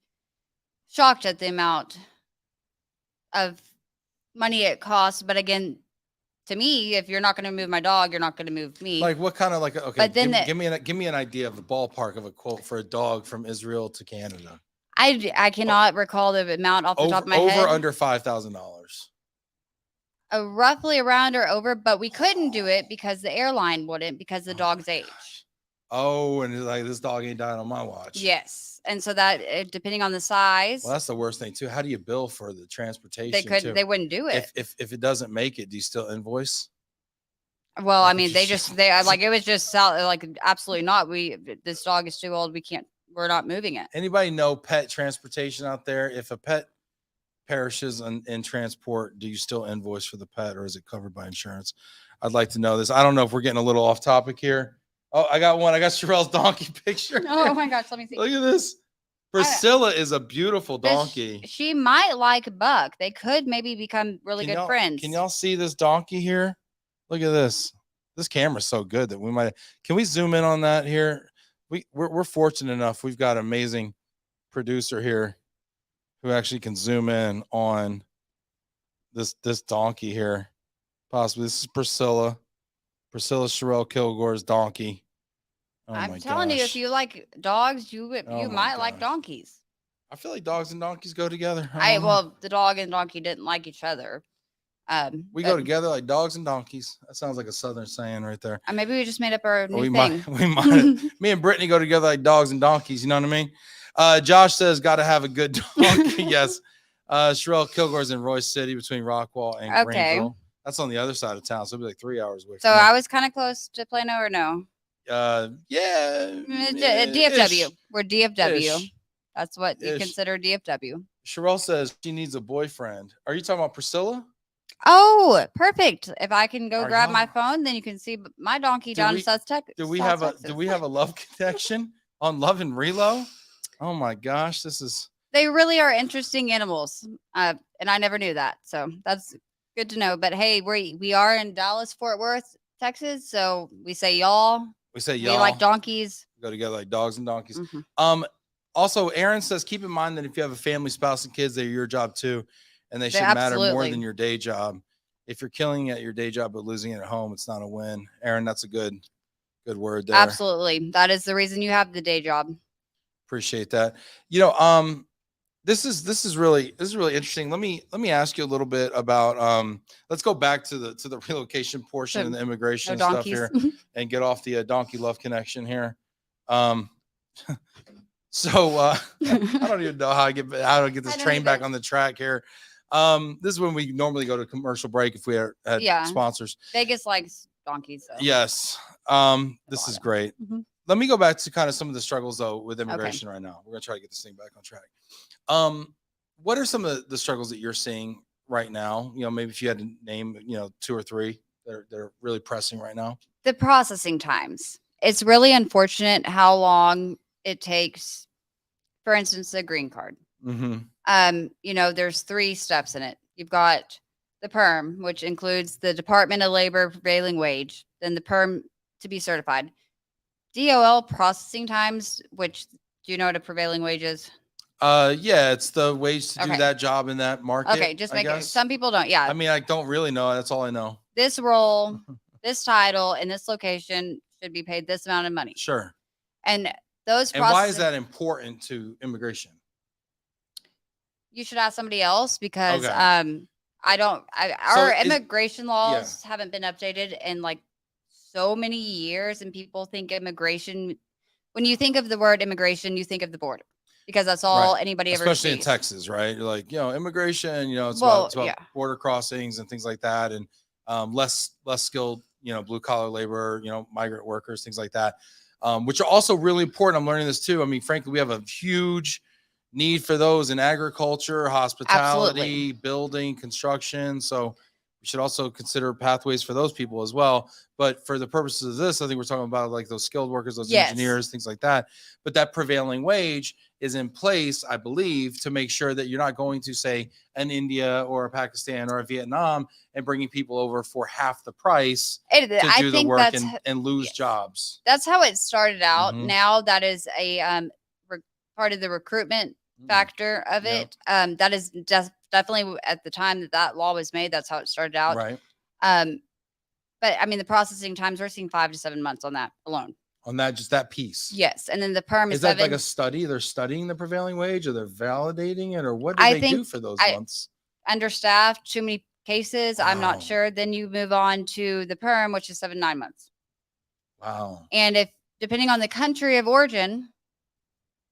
shocked at the amount of money it costs. But again, to me, if you're not going to move my dog, you're not going to move me. Like what kind of okay? But then give me an idea of the ballpark of a quote for a dog from Israel to Canada. I cannot recall the amount off the top of my head. Over under $5,000. Roughly around or over, but we couldn't do it because the airline wouldn't because the dog's age. Oh, and like this dog ain't dying on my watch. Yes, and so that depending on the size. Well, that's the worst thing too. How do you bill for the transportation? They wouldn't do it. If it doesn't make it, do you still invoice? Well, I mean, it was just like absolutely not. This dog is too old. We're not moving it. Anybody know pet transportation out there? If a pet perishes in transport, do you still invoice for the pet, or is it covered by insurance? I'd like to know this. I don't know if we're getting a little off topic here. Oh, I got one. I got Sherelle's donkey picture. Oh my gosh, let me see. Look at this. Priscilla is a beautiful donkey. She might like Buck. They could maybe become really good friends. Can y'all see this donkey here? Look at this. this camera's so good that we might. Can we zoom in on that here? We're fortunate enough. We've got an amazing producer here who actually can zoom in on this donkey here. Possibly this is Priscilla Sherelle Kilgore's donkey. Oh I'm my telling you, if gosh. you like dogs, you Oh my might like gosh. donkeys. I feel like dogs and donkeys go together. Well, the dog and donkey didn't like each other. We go together like dogs and donkeys. That sounds like a Southern saying right there. Maybe we just made up our new we thing. might. Me and Brittany go together like dogs and donkeys. You know what I mean? Josh says, got to have a good donkey. Yes. Sherelle Kilgore's in Royce City between Rockwall and Greenville. That's on the other side of town. So it'll be like 3 hours away. So I was kind of close to Plano or no? Yeah. DFW. We're DFW. Ish. That's what you consider DFW. Sherelle says she needs a boyfriend. Are you talking about Priscilla? Oh, perfect. If I can go grab my phone, then you can see my donkey down in South Texas. Do we have a love connection on Love and Relo? Oh my gosh, they really are interesting animals. And I never knew that. So that's good to know. But hey, we are in Dallas, Fort Worth, Texas. So we say y'all. We say y'all. We like donkeys. We go together like dogs and donkeys. Mm-hmm. Also, Aaron says, keep in mind that if you have a family, spouse, and kids, they're your job too. And they should matter more than your day job. If you're killing it at your day job but losing it at home, it's not a win. Aaron, that's a good word there. Absolutely. That is the reason you have the day job. Appreciate that. You know, this is really interesting. Let me ask you a little bit about let's go back to the relocation portion and the immigration stuff here and get off the donkey love connection here. So I don't even know how to get this train back on the track here. This is when we normally go to commercial break if we had sponsors. Vegas likes donkeys. So. Yes. This is great. Mm-hmm. Let me go back to kind of some of the struggles though with immigration right now. We're gonna try to get this thing back on track. What are some of the struggles that you're seeing right now? You know, maybe if you had to name, 2 or 3 that are really pressing right now. The processing times. It's really unfortunate how long it takes. For instance, a green card. Mm-hmm. There's 3 steps in it. You've got the perm, which includes the Department of Labor prevailing wage, then the perm to be certified. DOL processing times, which do you know what a prevailing wage is? Yeah, it's the wage to do that job in that market. Okay, just make it. Some people don't. Yeah. I mean, I don't really know. That's all I know. This role, this title, in this location should be paid this amount of money. Sure. And those. And why is that important to immigration? You should ask somebody else because our immigration laws haven't been updated in like so many years, and people think immigration. When you think of the word immigration, you think of the border because that's all anybody ever sees. Especially in Texas, right? You're like, immigration, it's about border crossings and things like that, and less skilled, blue collar labor, migrant workers, things like that, which are also really important. I'm learning this too. I mean, frankly, we have a huge need for those in agriculture, hospitality, building, construction. So we should also consider pathways for those people as well. But for the purposes of this, I think we're talking about like those skilled workers, those engineers, things like that. But that prevailing wage is in place, I believe, to make sure that you're not going to say an India or a Pakistan or a Vietnam and bringing people over for half the price to do the work and lose jobs. That's how it started out. Mm-hmm. Now that is a part of the recruitment factor of it. That is definitely at the time that law was made. That's how it started out. Right. But I mean, the processing times, we're seeing 5 to 7 months on that alone. On that, just that piece. Yes. And then the perm is that 7. Like a study? They're studying the prevailing wage, or they're validating it, or what do they do for those months? Understaffed, too many cases. Wow. I'm not sure. Then you move on to the perm, which is 7 to 9 months. Wow. And if depending on the country of origin,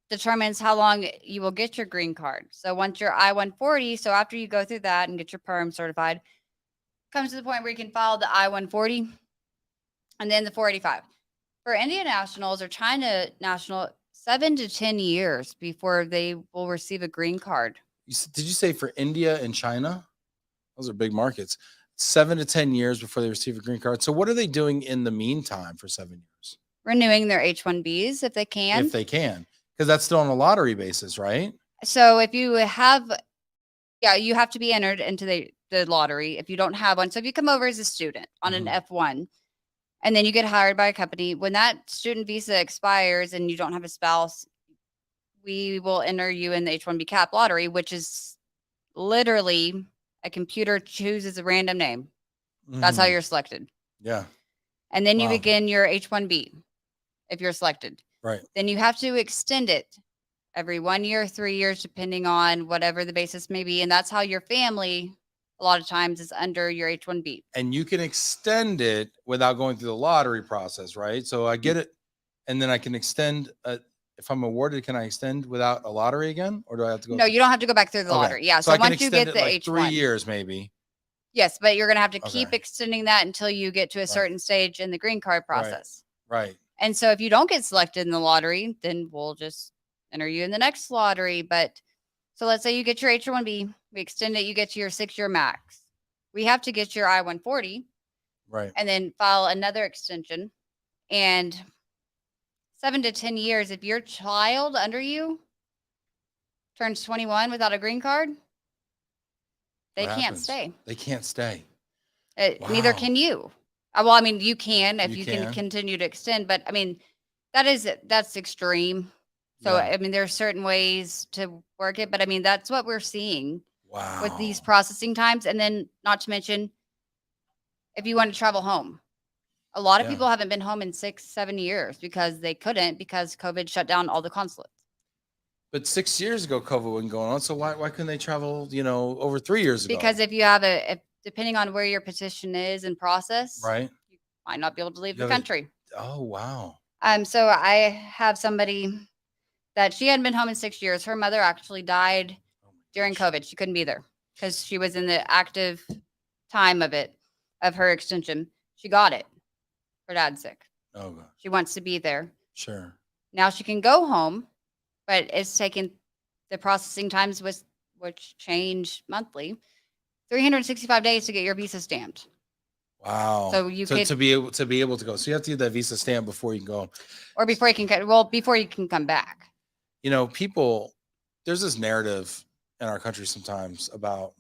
determines how long you will get your green card. So once you're I-140, so after you go through that and get your perm certified, comes to the point where you can file the I-140 and then the 485. For Indian nationals or China national, 7 to 10 years before they will receive a green card. Did you say for India and China? Those are big markets. 7 to 10 years before they receive a green card. So what are they doing in the meantime for 7 years? Renewing their H-1Bs if they can. If they can. Because that's still on a lottery basis, right? So if you have, you have to be entered into the lottery if you don't have one. So if you come over as a student on an F1, And then you get hired by a company. When that student visa expires and you don't have a spouse, we will enter you in the H-1B cap lottery, which is literally a computer chooses a random name. That's how you're selected. Yeah. And then you Wow. begin your H-1B if you're selected. Right. Then you have to extend it every 1 year, 3 years, depending on whatever the basis may be. And that's how your family, a lot of times, is under your H-1B. And you can extend it without going through the lottery process, right? So I get it. And then I can extend, if I'm awarded, can I extend without a lottery again? Or do I have to go? No, you don't have to go back through the Okay. lottery. Yeah. So So I can once you extend get it the like H-1. 3 years, maybe. Yes, but you're going to have to keep Okay. extending that until you get to a Right. certain stage in the green card process. Right. And so if you don't get selected in the lottery, then we'll just enter you in the next lottery. But so let's say you get your H-1B, we extend it, you get to your 6-year max. We have to get your I-140 Right. and then file another extension. And 7 to 10 years, if your child under you turns 21 without a green card, they What can't happens? stay. They can't stay. Neither Wow. can you. Well, I mean, you can if You you can. can continue to extend, but I mean, that's extreme. So, Yeah. I mean, there are certain ways to work it, but I mean, that's what we're seeing Wow. with these processing times. And then, not to mention, if you want to travel home, a lot of Yeah. people haven't been home in 6, 7 years because they couldn't because COVID shut down all the consulates. But 6 years ago, COVID wasn't going on. So why couldn't they travel, over 3 years ago? Because if you have depending on where your petition is in process, Right. you might not be able to leave You the have country. Oh, wow. So I have somebody that she hadn't been home in 6 years. Her mother actually died Oh my during gosh. COVID. She couldn't be there because she was in the active time of her extension. She got it. Her dad's sick. Oh, God. She wants to be there. Sure. Now she can go home, but it's taken the processing times which change monthly, 365 days to get your visa stamped. Wow. So you to, could, to be able to go. So you have to get that visa stamp before you can go. or before you can come back. People, there's this narrative in our country sometimes about,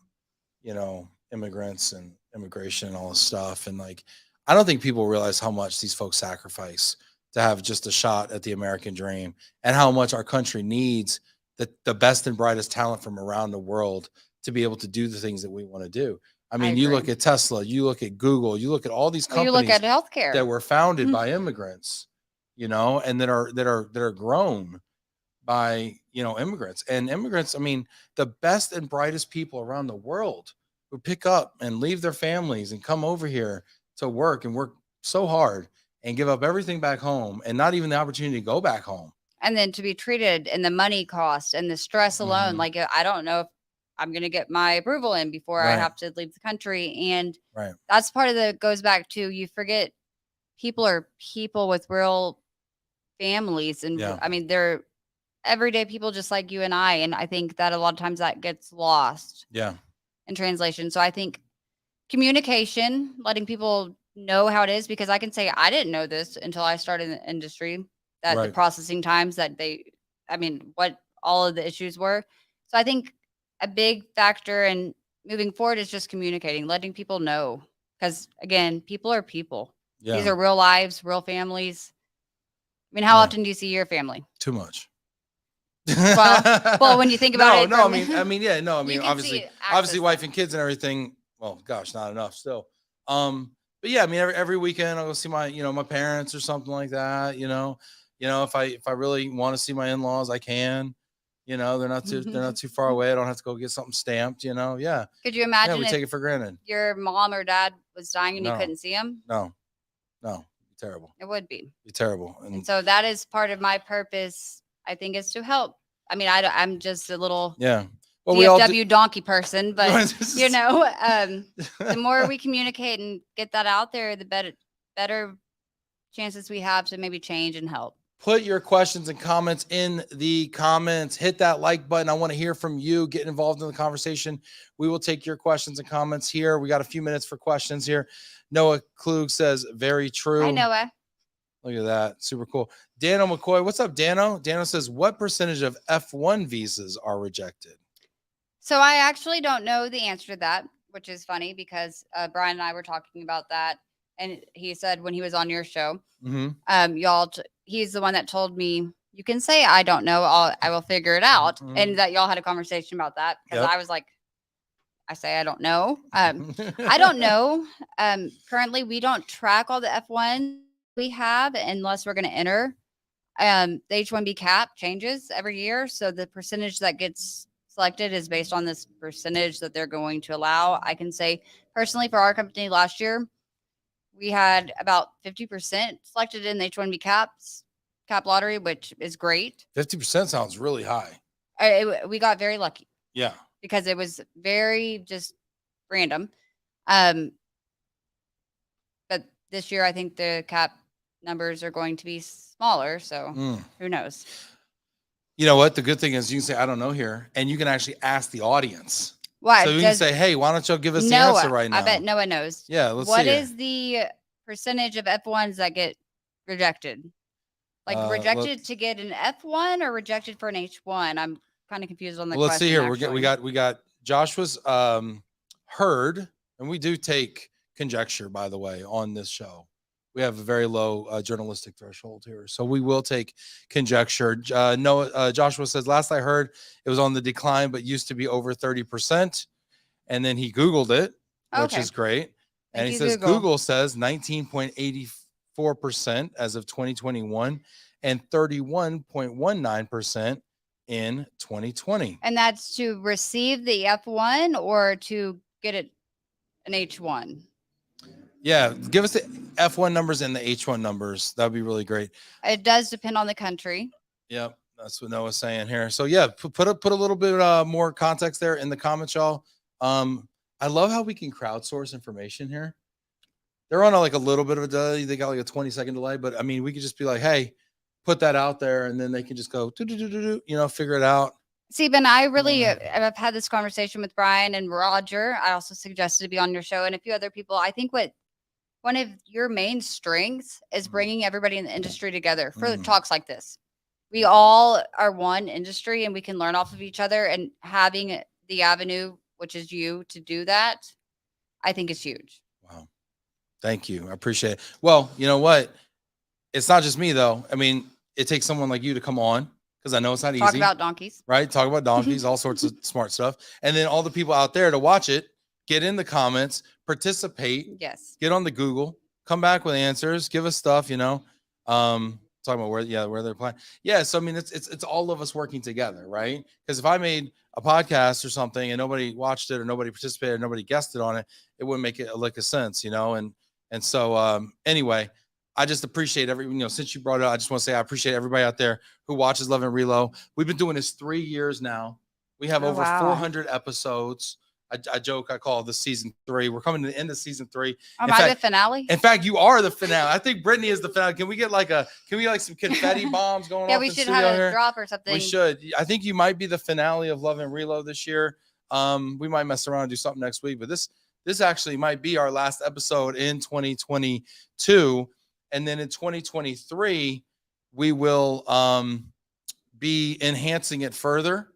immigrants and immigration and all this stuff. And I don't think people realize how much these folks sacrifice to have just a shot at the American dream and how much our country needs the best and brightest talent from around the world to be able to do the things that we want to do. I mean, you look agree. at Tesla, you look at Google, you look at all these Well, you look companies at healthcare. that were founded by immigrants, and that are grown by, immigrants. And immigrants, I mean, the best and brightest people around the world who pick up and leave their families and come over here to work and work so hard and give up everything back home and not even the opportunity to go back home. And then to be treated and the money cost and the stress alone, Mhm. like I don't know if I'm going to get my approval in before I Right. have to leave the country. And Right. that's part of goes back to, you forget people are people with real families. And Yeah. I mean, they're everyday people just like you and I. And I think that a lot of times that gets lost Yeah. in translation. So I think communication, letting people know how it is, because I can say I didn't know this until I started in the industry, that the Right. processing times what all of the issues were. So I think a big factor in moving forward is just communicating, letting people know, because again, people are people. Yeah. These are real lives, real families. I mean, how Yeah. often do you see your family? Too much. Well, when you think about it, no, from- yeah, You can see obviously access wife them. and kids and everything. Well, gosh, not enough still. But yeah, I mean, every weekend I'll go see my, my parents or something like that. If I really want to see my in-laws, I can. They're not too far away. I don't have to go get something stamped. Yeah, Could you yeah, imagine we if take it for granted. your mom or dad was dying and you No. couldn't see them? No, terrible. It would be. Be terrible. And so that is part of my purpose, I think, is to help. I mean, I'm just a little yeah. Well, we all DFW donkey person, but do. the more we communicate and get that out there, the better chances we have to maybe change and help. Put your questions and comments in the comments. Hit that like button. I want to hear from you. Get involved in the conversation. We will take your questions and comments here. We got a few minutes for questions here. Noah Klug says, very true. Hi, Noah. Look at that. Super cool. Dano McCoy. What's up, Dano? Dano says, what percentage of F1 visas are rejected? So I actually don't know the answer to that, which is funny because Brian and I were talking about that. and he said when he was on your show, Mm-hmm. he's the one that told me, you can say I don't know, I will figure it out, and that y'all had a conversation about that because Yep. I was like, I say I don't know. I don't know. Currently, we don't track all the F1 we have unless we're going to enter. The H1B cap changes every year, so the percentage that gets selected is based on this percentage that they're going to allow. I can say personally for our company last year, we had about 50% selected in the H1B cap lottery, which is great. 50% sounds really high. We got very lucky. Yeah. Because it was very just random. But this year, I think the cap numbers are going to be smaller. So who knows? You know what? The good thing is you can say, I don't know here. And you can actually ask the audience. Why? So you can say, hey, why don't you give us the answer right now? I bet Noah knows. Yeah, let's see. What is the percentage of F1s that get rejected? Like rejected to get an F1 or rejected for an H1? I'm kind of confused on the question. Let's see here. We got Joshua's heard, and we do take conjecture, by the way, on this show. We have a very low journalistic threshold here, so we will take conjecture. Joshua says, last I heard, it was on the decline, but used to be over 30%. And then he Googled it, which is great. And he says Google says 19.84% as of 2021 and 31.19% in 2020. And that's to receive the F1 or to get it an H1? Yeah, give us the F1 numbers and the H1 numbers. That would be really great. It does depend on the country. Yep, that's what Noah's saying here. So yeah, put a little bit more context there in the comments, y'all. I love how we can crowdsource information here. They're on a little bit of a delay. They got like a 20-second delay, but I mean, we could just be like, hey, put that out there, and then they can just go, figure it out. See, Ben, I really I've had this conversation with Brian and Roger. I also suggested to be on your show and a few other people. I think one of your main strengths is bringing everybody in the industry together for talks like this. We all are one industry and we can learn off of each other, and having the avenue, which is you, to do that, I think is huge. Wow. Thank you. I appreciate it. Well, you know what? It's not just me though. I mean, it takes someone like you to come on, because I know it's not easy. Talk about donkeys. Right? Talk about donkeys, all sorts of smart stuff. And then all the people out there to watch it, get in the comments, participate. Yes. Get on the Google, come back with answers, give us stuff, talking about where they're playing. Yeah. So, I mean, it's all of us working together, right? Because if I made a podcast or something and nobody watched it or nobody participated or nobody guessed it on it, it wouldn't make it a lick of sense, And so, anyway, I just appreciate since you brought it up, I just want to say I appreciate everybody out there who watches Love and Relo. We've been doing this 3 years now. We have over 400 episodes. I joke, I call this season 3. We're coming to the end of season 3. Am I the finale? In fact, you are the finale. I think Brittnie is the finale. Can we get some confetti bombs going on? Yeah, we should have a drop or something. We should. I think you might be the finale of Love and Relo this year. We might mess around and do something next week, but this actually might be our last episode in 2022. And then in 2023, we will be enhancing it further.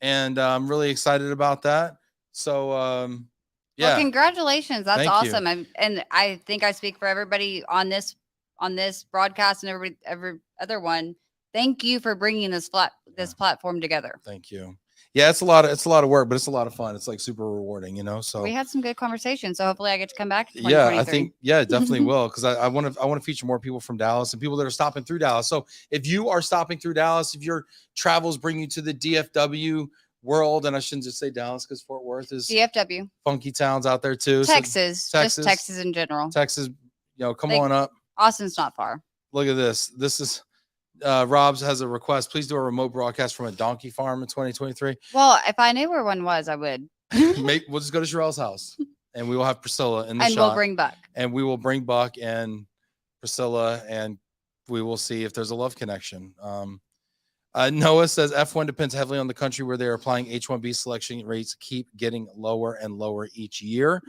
And I'm really excited about that. So, yeah. Well, congratulations. That's awesome. You. And I think I speak for everybody on this broadcast and every other one. Thank you for bringing this platform together. Thank you. Yeah, it's a lot of work, but it's a lot of fun. It's super rewarding, So we had some good conversations. So hopefully I get to come back. Yeah, I think definitely will, because I want to feature more people from Dallas and people that are stopping through Dallas. So if you are stopping through Dallas, if your travels bring you to the DFW world, and I shouldn't just say Dallas because Fort Worth is DFW, funky towns out there too. Texas, just Texas in general. Texas, come on up. Austin's not far. Look at this. This is. Rob's has a request. Please do a remote broadcast from a donkey farm in 2023. Well, if I knew where one was, I would. We'll just go to Sherelle's house, and we will have Priscilla in the shot. And we'll bring Buck. And we will bring Buck and Priscilla, and we will see if there's a love connection. Noah says F1 depends heavily on the country where they are applying H1B. Selection rates keep getting lower and lower each year.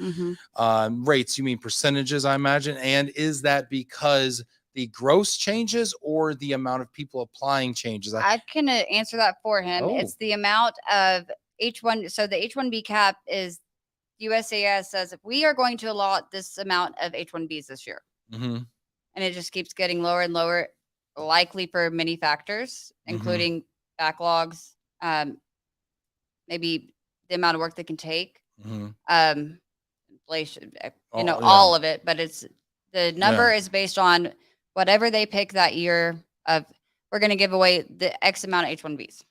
Rates, you mean percentages, I imagine. And is that because the gross changes or the amount of people applying changes? I can answer that for him. It's the amount of H1. So the H1B cap is USAS says we are going to allot this amount of H-1Bs this year. Mm-hmm. And it just keeps getting lower and lower, likely for many factors, including backlogs, maybe the amount of work they can take, inflation, all of it. But the number is based on whatever they pick that year of, we're going to give away the X amount of H-1Bs.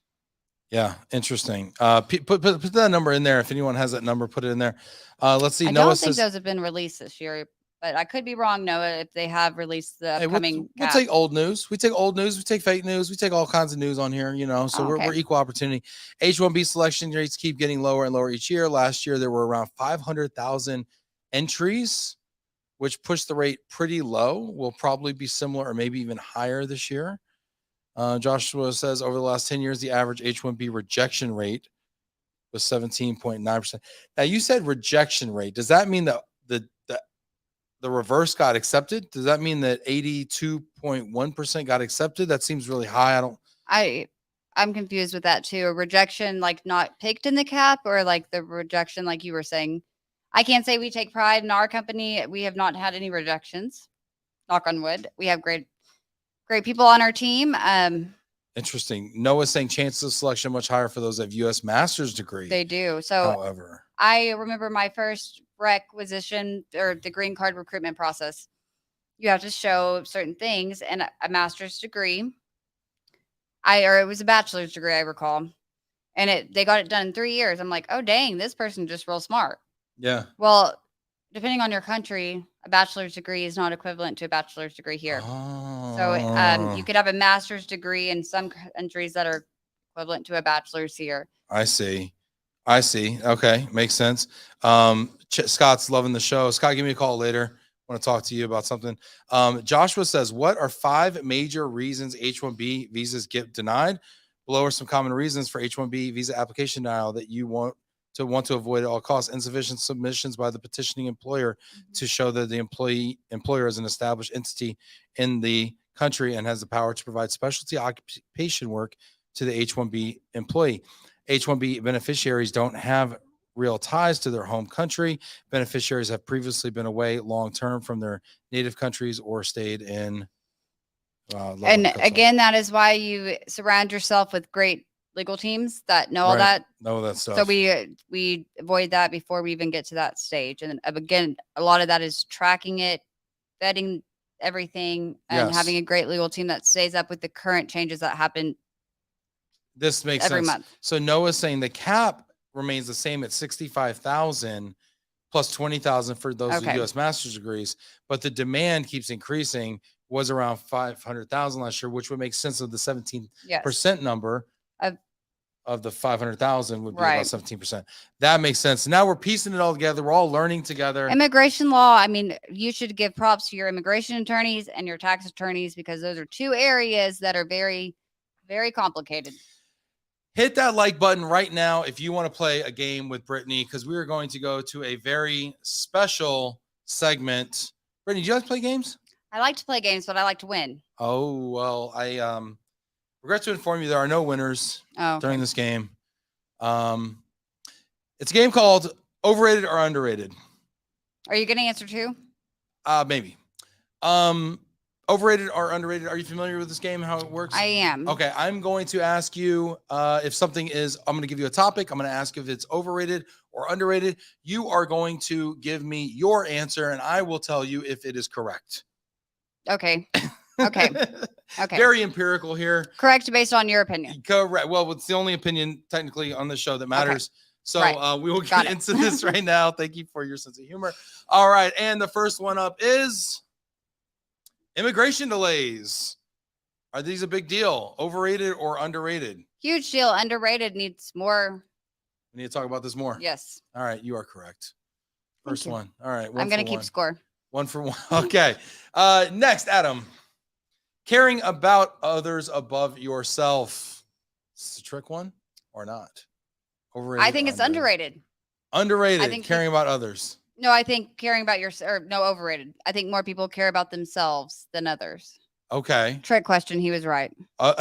Yeah, interesting. Put that number in there. If anyone has that number, put it in there. Let's see. I Noah don't think says, those have been released this year, but I could be wrong, Noah, if they have released the upcoming we'll take old news. We take old news. We take fake news. We take all kinds of news on here, so we're equal opportunity. H-1B selection rates keep getting lower and lower each year. Last year, there were around 500,000 entries, which pushed the rate pretty low. Will probably be similar or maybe even higher this year. Joshua says over the last 10 years, the average H-1B rejection rate was 17.9%. Now, you said rejection rate. Does that mean that the reverse got accepted? Does that mean that 82.1% got accepted? That seems really high. I'm confused with that too. A rejection, like not picked in the cap, or like the rejection, like you were saying. I can't say we take pride in our company. We have not had any rejections. Knock on wood. We have great people on our team. Interesting. Noah's saying chances of selection much higher for those that have U.S. master's degree. They do. So, however, I remember my first requisition or the green card recruitment process. You have to show certain things and a master's degree. Or it was a bachelor's degree, I recall. And they got it done in 3 years. I'm like, oh, dang, this person just real smart. Yeah. Well, depending on your country, a bachelor's degree is not equivalent to a bachelor's degree here. Oh. So you could have a master's degree in some countries that are equivalent to a bachelor's here. I see. Okay. Makes sense. Scott's loving the show. Scott, give me a call later. I want to talk to you about something. Joshua says, what are 5 major reasons H-1B visas get denied? Below are some common reasons for H-1B visa application denial that you want to avoid at all costs. Insufficient submissions by the petitioning employer to show that the employer is an established entity in the country and has the power to provide specialty occupation work to the H-1B employee. H-1B beneficiaries don't have real ties to their home country. Beneficiaries have previously been away long-term from their native countries or stayed in. And again, that is why you surround yourself with great legal teams that know all that. Know that stuff. So we avoid that before we even get to that stage. And again, a lot of that is tracking it, vetting everything, and having a great legal team that stays up with the current changes that happen. This makes every sense. Month. So Noah's saying the cap remains the same at 65,000 plus 20,000 for those with U.S. master's degrees, but the demand keeps increasing. Was around 500,000 last year, which would make sense of the 17% number of the 500,000 would be about 17%. That makes sense. Now we're piecing it all together. We're all learning together. Immigration law. I mean, you should give props to your immigration attorneys and your tax attorneys, because those are 2 areas that are very, very complicated. Hit that like button right now if you want to play a game with Brittnie, because we are going to go to a very special segment. Brittnie, do you like to play games? I like to play games, but I like to win. Oh, well, I regret to inform you there are no winners during this game. It's a game called Overrated or Underrated. Are you going to answer 2? Maybe. Overrated or underrated. Are you familiar with this game, how it works? I am. Okay, I'm going to ask you if something is, I'm going to give you a topic. I'm going to ask if it's overrated or underrated. You are going to give me your answer, and I will tell you if it is correct. Okay. Very empirical here. Correct based on your opinion. Correct. Well, it's the only opinion technically on the show that matters. So we will get into this right now. Thank you for your sense of humor. All right. And the first one up is immigration delays. Are these a big deal? Overrated or underrated? Huge deal. Underrated. Needs more. We need to talk about this more. Yes. All right. You are correct. First one. All right. I'm going to keep score. 1 for 1. Okay. Next, Adam. Caring about others above yourself. Is this a trick one or not? Overrated. I think it's underrated. Underrated. I think caring about others. No, I think caring about overrated. I think more people care about themselves than others. Okay. Trick question. He was right.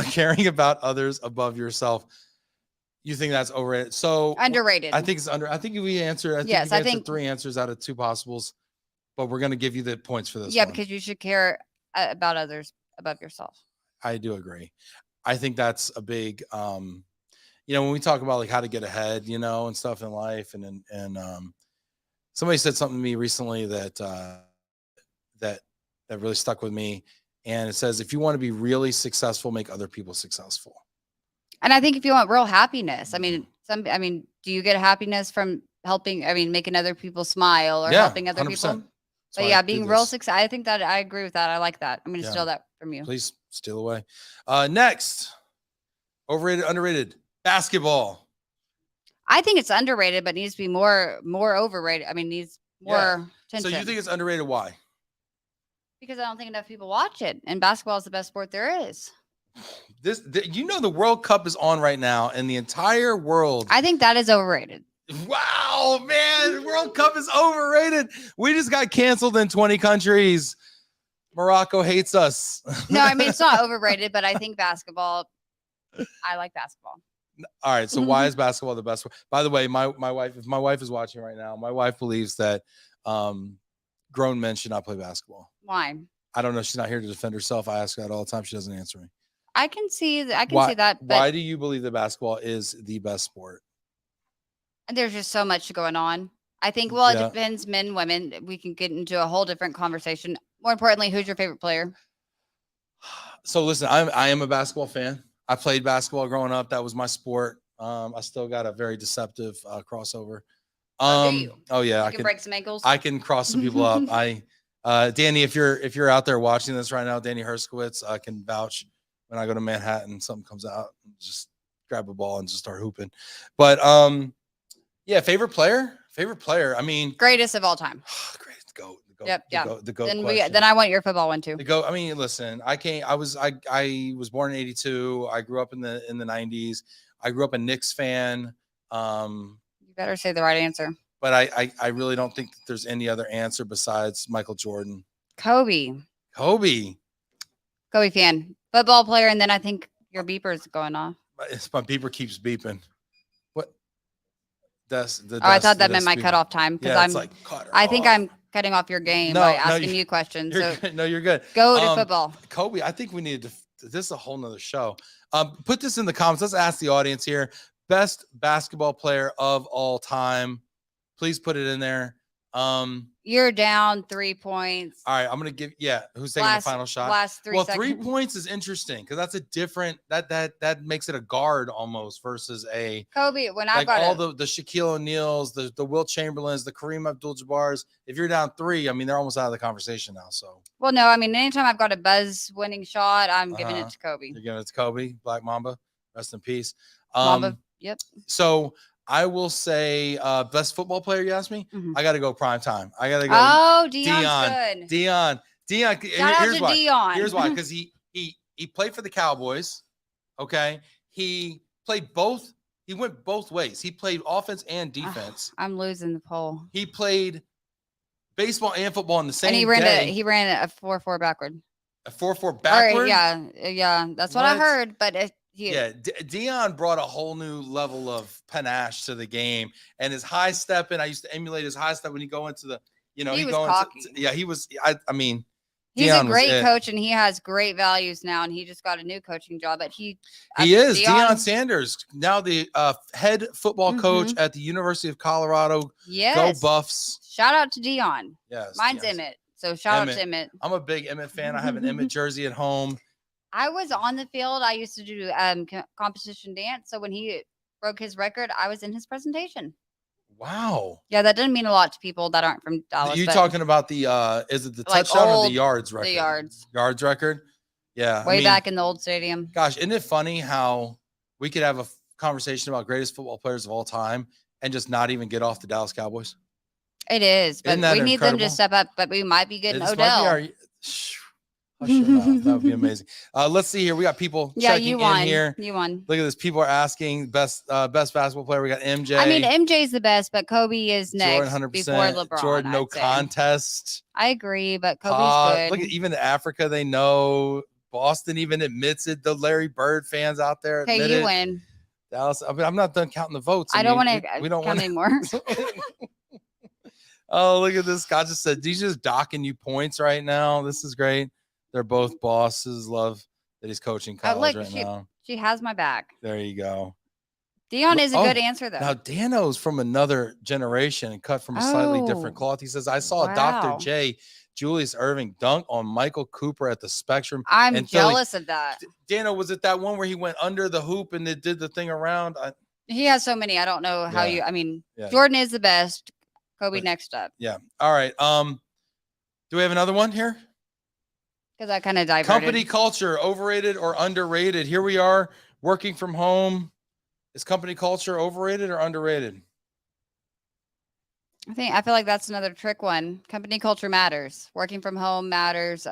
Caring about others above yourself. You think that's overrated? So Underrated. I think it's under. I think we answered. I think Yes, you've I answered think 3 answers out of 2 possibles, but we're gonna give you the points for this Yeah, one. because you should care about others above yourself. I do agree. I think that's a big. When we talk about like how to get ahead, and stuff in life, and somebody said something to me recently that that really stuck with me, and it says, if you want to be really successful, make other people successful. And I think if you want real happiness, I Mm-hmm. mean, do you get happiness from helping? I mean, making other people smile or Yeah, helping other 100%. people? That's But why yeah, I do being real this. success. I think that I agree with that. I like that. I'm going to Yeah. steal that from you. Please steal away. Next, overrated, underrated, basketball. I think it's underrated, but needs to be more overrated. I mean, needs more attention. So you think it's underrated? Why? Because I don't think enough people watch it, and basketball is the best sport there is. The World Cup is on right now, and the entire world. I think that is overrated. Wow, man, the World Cup is overrated. We just got canceled in 20 countries. Morocco hates us. No, I mean, it's not overrated, but I think basketball. I like basketball. All right. So why is basketball the best? By the way, my wife, if my wife is watching right now, my wife believes that grown men should not play basketball. Why? I don't know. She's not here to defend herself. I ask her that all the time. She doesn't answer me. I can see that. But why do you believe that basketball is the best sport? There's just so much going on. I think, well, it depends, men, women. We can get into a whole different conversation. More importantly, who's your favorite player? So listen, I am a basketball fan. I played basketball growing up. That was my sport. I still got a very deceptive crossover. Do you? Oh yeah, I can break some ankles. I can cross some people up. Danny, if you're out there watching this right now, Danny Herskowitz, I can vouch. When I go to Manhattan, something comes out, just grab a ball and just start hooping. But yeah, favorite player. I mean, greatest of all time. Greatest, the GOAT. Yep, yeah. The GOAT. Then I want your football one too. The GOAT. I mean, listen, I was born in '82. I grew up in the '90s. I grew up a Knicks fan. You better say the right answer. But I really don't think that there's any other answer besides Michael Jordan. Kobe fan, football player, and then I think your beeper is going off. My beeper keeps beeping. What? I thought that meant my cutoff time because I think I'm cutting off your game by asking you questions. You're good. Go to football. Kobe, I think we need to. This is a whole nother show. Put this in the comments. Let's ask the audience here. Best basketball player of all time. Please put it in there. You're down 3 points. All right, I'm gonna give. Yeah, who's taking the final shot? Last 3 seconds. 3 points is interesting because that's a different. That makes it a guard almost versus a Kobe. When I got all the Shaquille O'Neals, the Wilt Chamberlains, the Kareem Abdul-Jabbars. If you're down 3, I mean they're almost out of the conversation now. So. Well, no, I mean anytime I've got a buzz-winning shot, I'm giving it to Kobe. You're giving it to Kobe, Black Mamba. Rest in peace. Mamba. Yep. So. I will say best football player, you asked me? Mm-hmm. I got to go prime time. I got to go. Oh, Deion's good. Deion. Shout out to Deion. Here's why. Because he played for the Cowboys. Okay. He played both. He went both ways. He played offense and defense. I'm losing the poll. He played baseball and football in the same day. And he ran a 4-4 backward. A 4-4 backward? Yeah. That's what I heard. But Deion brought a whole new level of panache to the game, and his high stepping. I used to emulate his high step when he go into the, he was cocky. He was. I mean, he's a great coach, and he has great values now, and he just got a new coaching job. But he is Deion Sanders, now the head football coach at the University of Colorado. Yes, go Buffs! Shout out to Deion. Yes, mine's Emmett. So shout out to Emmett. I'm a big Emmett fan. I have an Emmett jersey at home. I was on the field. I used to do competition dance. So when he broke his record, I was in his presentation. Wow. Yeah, that doesn't mean a lot to people that aren't from Dallas. You talking about the is it the touchdown or the yards record? The yards record. Yeah. Way back in the old stadium. Gosh, isn't it funny how we could have a conversation about greatest football players of all time and just not even get off the Dallas Cowboys? It is, but we need them to step up. But we might be getting Odell. Hush your mouth. That would be amazing. Let's see here. We got people checking in here. You won. Look at this. People are asking best basketball player. We got MJ. I mean, MJ's the best, but Kobe is next. Jordan, 100%. Before LeBron. Jordan, no contest. I agree, but Kobe's good. Look at even Africa. They know. Boston even admits it. The Larry Bird fans out there. Okay, you win. Dallas. I mean, I'm not done counting the votes. I don't mean, want to we don't count want anymore. Oh, look at this. God just said, he's just docking you points right now. This is great. They're both bosses. Love that he's coaching college Look, right now. she has my back. There you go. Dion is a good answer, though. Now, Dano's from another generation and cut from a slightly different cloth. He says, I saw Dr. J, Julius Irving, dunk on Michael Cooper at the Spectrum. I'm jealous of that. Dano, was it that one where he went under the hoop and it did the thing around? He has so many. I don't know how I mean, Jordan is the best. Kobe next up. Yeah. All right. Do we have another one here? Because I kind of diverted. Company culture, overrated or underrated? Here we are working from home. Is company culture overrated or underrated? I feel like that's another trick one. Company culture matters. Working from home matters.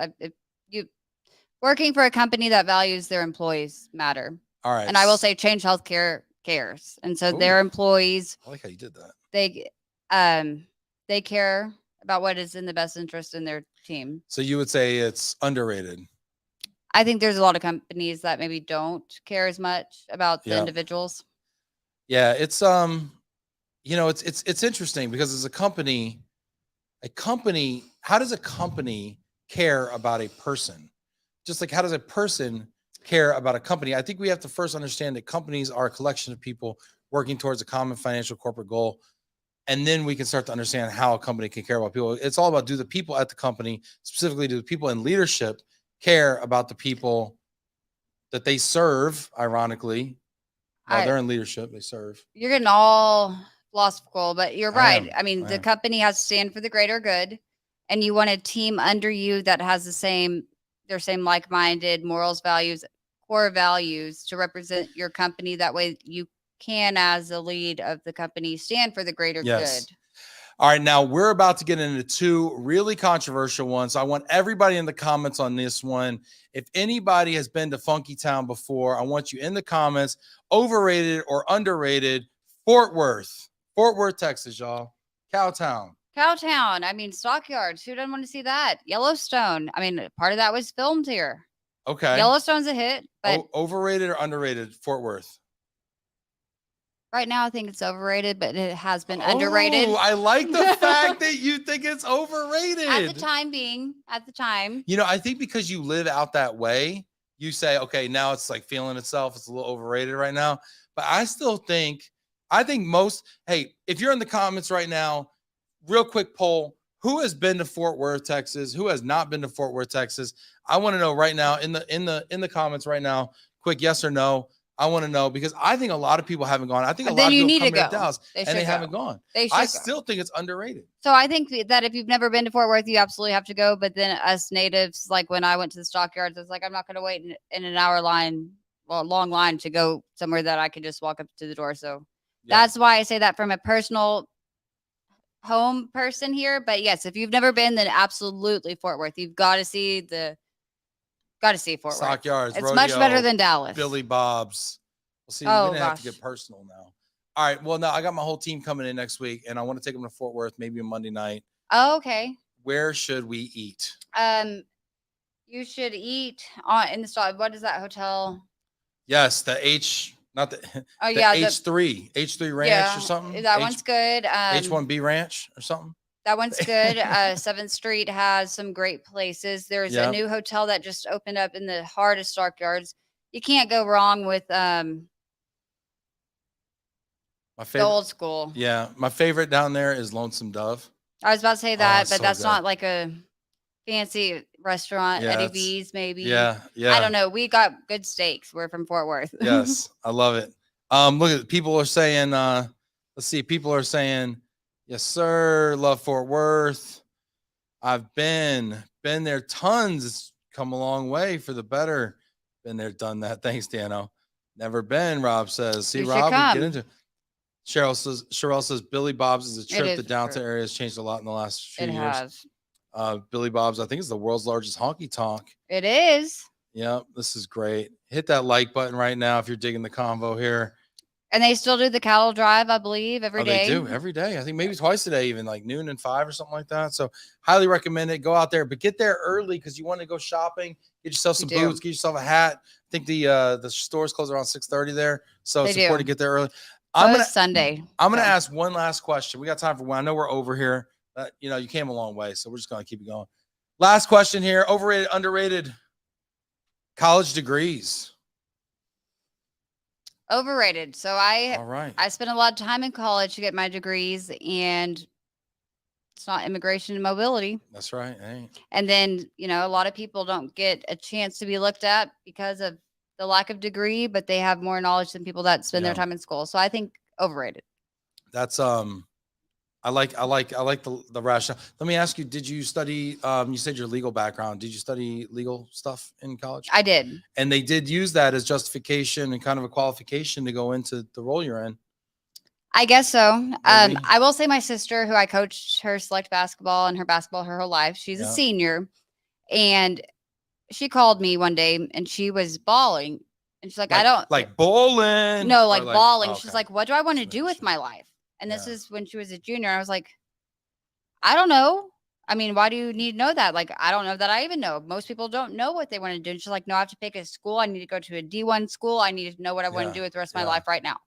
Working for a company that values their employees matter. All right. And I will say Change Healthcare cares. And so their employees, I like how you did that. They care about what is in the best interest in their team. So you would say it's underrated. I think there's a lot of companies that maybe don't care as much about the individuals. Yeah, it's it's interesting because as a company, how does a company care about a person? Just like how does a person care about a company? I think we have to first understand that companies are a collection of people working towards a common financial corporate goal. And then we can start to understand how a company can care about people. It's all about, do the people at the company, specifically do the people in leadership, care about the people that they serve? Ironically, while they're in leadership, they serve. You're getting all philosophical, but you're right. I mean, the company has to stand for the greater good, and you want a team under you that has their same like-minded morals, values, core values to represent your company. That way you can, as the lead of the company, stand for the greater good. All right, now we're about to get into two really controversial ones. So I want everybody in the comments on this one. If anybody has been to Funky Town before, I want you in the comments, overrated or underrated. Fort Worth, Texas, y'all. Cowtown. I mean, Stockyards. Who doesn't want to see that? Yellowstone. I mean, part of that was filmed here. Okay. Yellowstone's a hit, but overrated or underrated? Fort Worth. Right now, I think it's overrated, but it has been underrated. I like the fact that you think it's overrated. At the time. You know, I think because you live out that way, you say, okay, now it's like feeling itself. It's a little overrated right now. But I think hey, if you're in the comments right now, real quick poll, who has been to Fort Worth, Texas? Who has not been to Fort Worth, Texas? I want to know right now in the comments right now, quick yes or no. I want to know because I think a lot of people haven't gone. I think a lot of people come to Dallas and they haven't gone. I still think it's underrated. So I think that if you've never been to Fort Worth, you absolutely have to go. But then us natives, like when I went to the Stockyards, it's like, I'm not going to wait in an hour line, a long line to go somewhere that I could just walk up to the door. So that's why I say that from a personal home person here. But yes, if you've never been, then absolutely Fort Worth. You've got to see Fort Worth. Stockyards. It's rodeo, much better than Dallas. Billy Bob's. We'll see. We're gonna have to get personal now. All right. Well, no, I got my whole team coming in next week, and I want to take them to Fort Worth, maybe a Monday night. Oh, okay. Where should we eat? You should eat in the style. What is that hotel? Yes, the H, not the. Oh the yeah, H3 Ranch or something. That one's good. H1B Ranch or something. That one's good. 7th Street has some great places. There's a new hotel that just opened up in the heart of Stockyards. You can't go wrong with my favorite, the old school. Yeah, my favorite down there is Lonesome Dove. I was about to say that, but that's not like a fancy restaurant. Eddie V's maybe. Yeah. I don't know. We got good steaks. We're from Fort Worth. Yes, I love it. Look at people are saying. Let's see. People are saying. Yes, sir. Love Fort Worth. I've been there tons. It's come a long way for the better. Been there, done that. Thanks, Dano. Never been, Rob says. See, Rob, we get into Cheryl says Billy Bob's is a trip. The downtown area has changed a lot in the last few years. It has. Billy Bob's, I think, is the world's largest honky tonk. It is. Yep, this is great. Hit that like button right now if you're digging the convo here. And they still do the cattle drive, I believe, every day. They do every day. I think maybe twice a day, even like noon and 5 or something like that. So highly recommend it. Go out there, but get there early because you want to go shopping. Get yourself some boots. Get yourself a hat. I think the stores close around 6:30 there, so it's important to get there early. Sunday. I'm gonna ask one last question. We got time for one. I know we're over here. You know, you came a long way, so we're just gonna keep it going. Last question here: overrated, underrated college degrees. Overrated. So I spent a lot of time in college to get my degrees, and it's not immigration and mobility. That's right. And then, you know, a lot of people don't get a chance to be looked at because of the lack of degree, but they have more knowledge than people that spend their time in school. So I think overrated. That's I like the rationale. Let me ask you, did you study, you said your legal background, did you study legal stuff in college? I did. And they did use that as justification and kind of a qualification to go into the role you're in. I guess so. I will say my sister, who I coached her select basketball and her basketball her whole life, she's a senior, and she called me one day and she was bawling. And she's like, I don't like bowling. No, like bawling. She's like, what do I want to do with my life? And this is when she was a junior. I was like, I don't know. I mean, why do you need to know that? Like, I don't know that I even know. Most people don't know what they want to do. And she's like, no, I have to pick a school. I need to go to a D1 school. I need to know what I want to do with the rest of my life right now.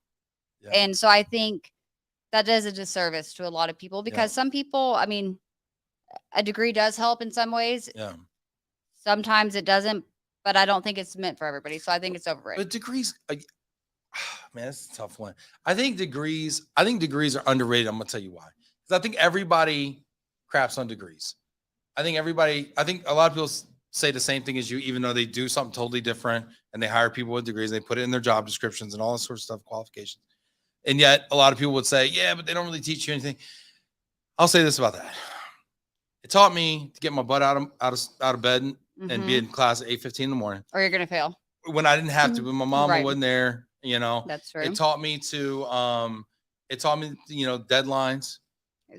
Yeah. And so I think that does a disservice to a lot of people because some people, I mean, a degree does help in some ways. Yeah. Sometimes it doesn't, but I don't think it's meant for everybody. So I think it's overrated. But degrees, man, that's a tough one. I think degrees are underrated. I'm gonna tell you why. Because I think everybody craps on degrees. I think a lot of people say the same thing as you, even though they do something totally different and they hire people with degrees. They put it in their job descriptions and all that sort of stuff, qualifications. And yet a lot of people would say, yeah, but they don't really teach you anything. I'll say this about that. It taught me to get my butt out of bed and be in class at 8:15 in the morning. Or you're going to fail. When I didn't have to, when my mama wasn't there, you know. That's true. It taught me you know, deadlines.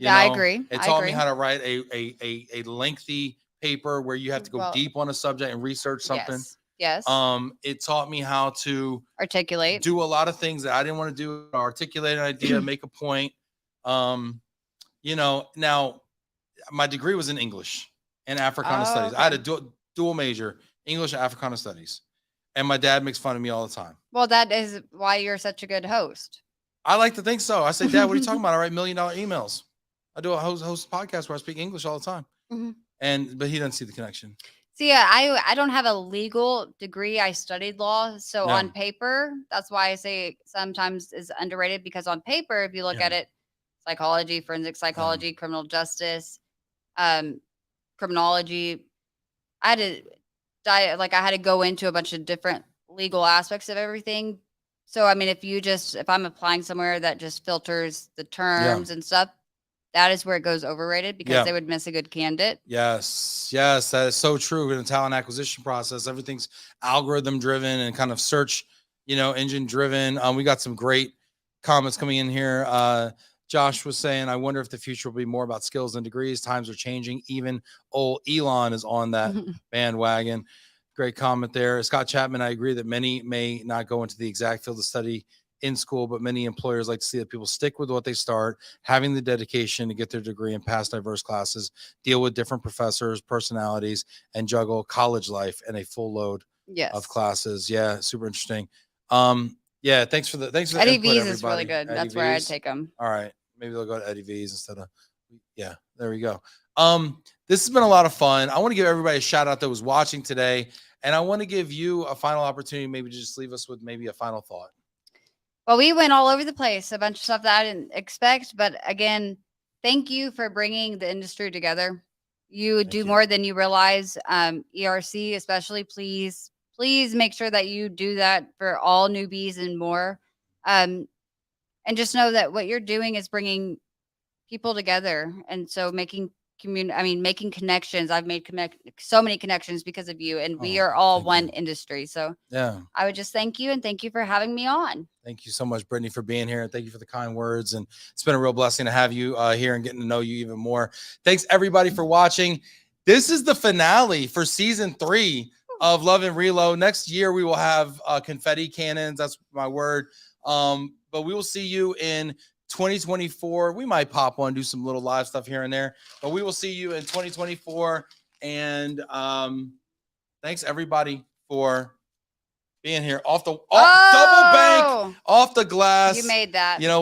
I agree. It taught me how to write a lengthy paper where you have to go deep on a subject and research something. Yes. It taught me how to articulate, do a lot of things that I didn't want to do, articulate an idea, make a point. You know, now my degree was in English and Africana studies. I had a dual major, English and Africana studies. And my dad makes fun of me all the time. Well, that is why you're such a good host. I like to think so. I say, Dad, what are you talking about? I write $1 million emails. I do a host podcast where I speak English all the time. But he doesn't see the connection. See, I don't have a legal degree. I studied law. So on paper, that's why I say sometimes is underrated, because on paper, if you look at it, psychology, forensic psychology, criminal justice, criminology, I had to go into a bunch of different legal aspects of everything. So, I mean, if I'm applying somewhere that just filters the terms and stuff, that is where it goes overrated, because they would miss a good candidate. Yes, that is so true. In the talent acquisition process, everything's algorithm driven and kind of search, engine driven. We got some great comments coming in here. Josh was saying, I wonder if the future will be more about skills than degrees. Times are changing. Even old Elon is on that bandwagon. Great comment there. Scott Chapman, I agree that many may not go into the exact field of study in school, but many employers like to see that people stick with what they start, having the dedication to get their degree and pass diverse classes, deal with different professors, personalities, and juggle college life and a full load of classes. Yeah, super interesting. Thanks for the Eddie input, V's is really good. That's where I'd take them. All right, maybe they'll go to Eddie V's instead of. Yeah, there we go. This has been a lot of fun. I want to give everybody a shout out that was watching today, and I want to give you a final opportunity, maybe to just leave us with maybe a final thought. Well, we went all over the place, a bunch of stuff that I didn't expect. But again, thank you for bringing the industry together. You do more than you realize. ERC, especially, please make sure that you do that for all newbies and more. And just know that what you're doing is bringing people together. And so making connections. I've made so many connections because of you, and we are all one industry. So I would just thank you, and thank you for having me on. Thank you so much, Brittnie, for being here. And thank you for the kind words. And it's been a real blessing to have you here and getting to know you even more. Thanks everybody for watching. This is the finale for season 3 of Love and Reload. Next year, we will have confetti cannons. That's my word. but we will see you in 2024. We might pop one, do some little live stuff here and there, but we will see you in 2024. And thanks everybody for being here. Off the double bank, off the glass. You made that. You know.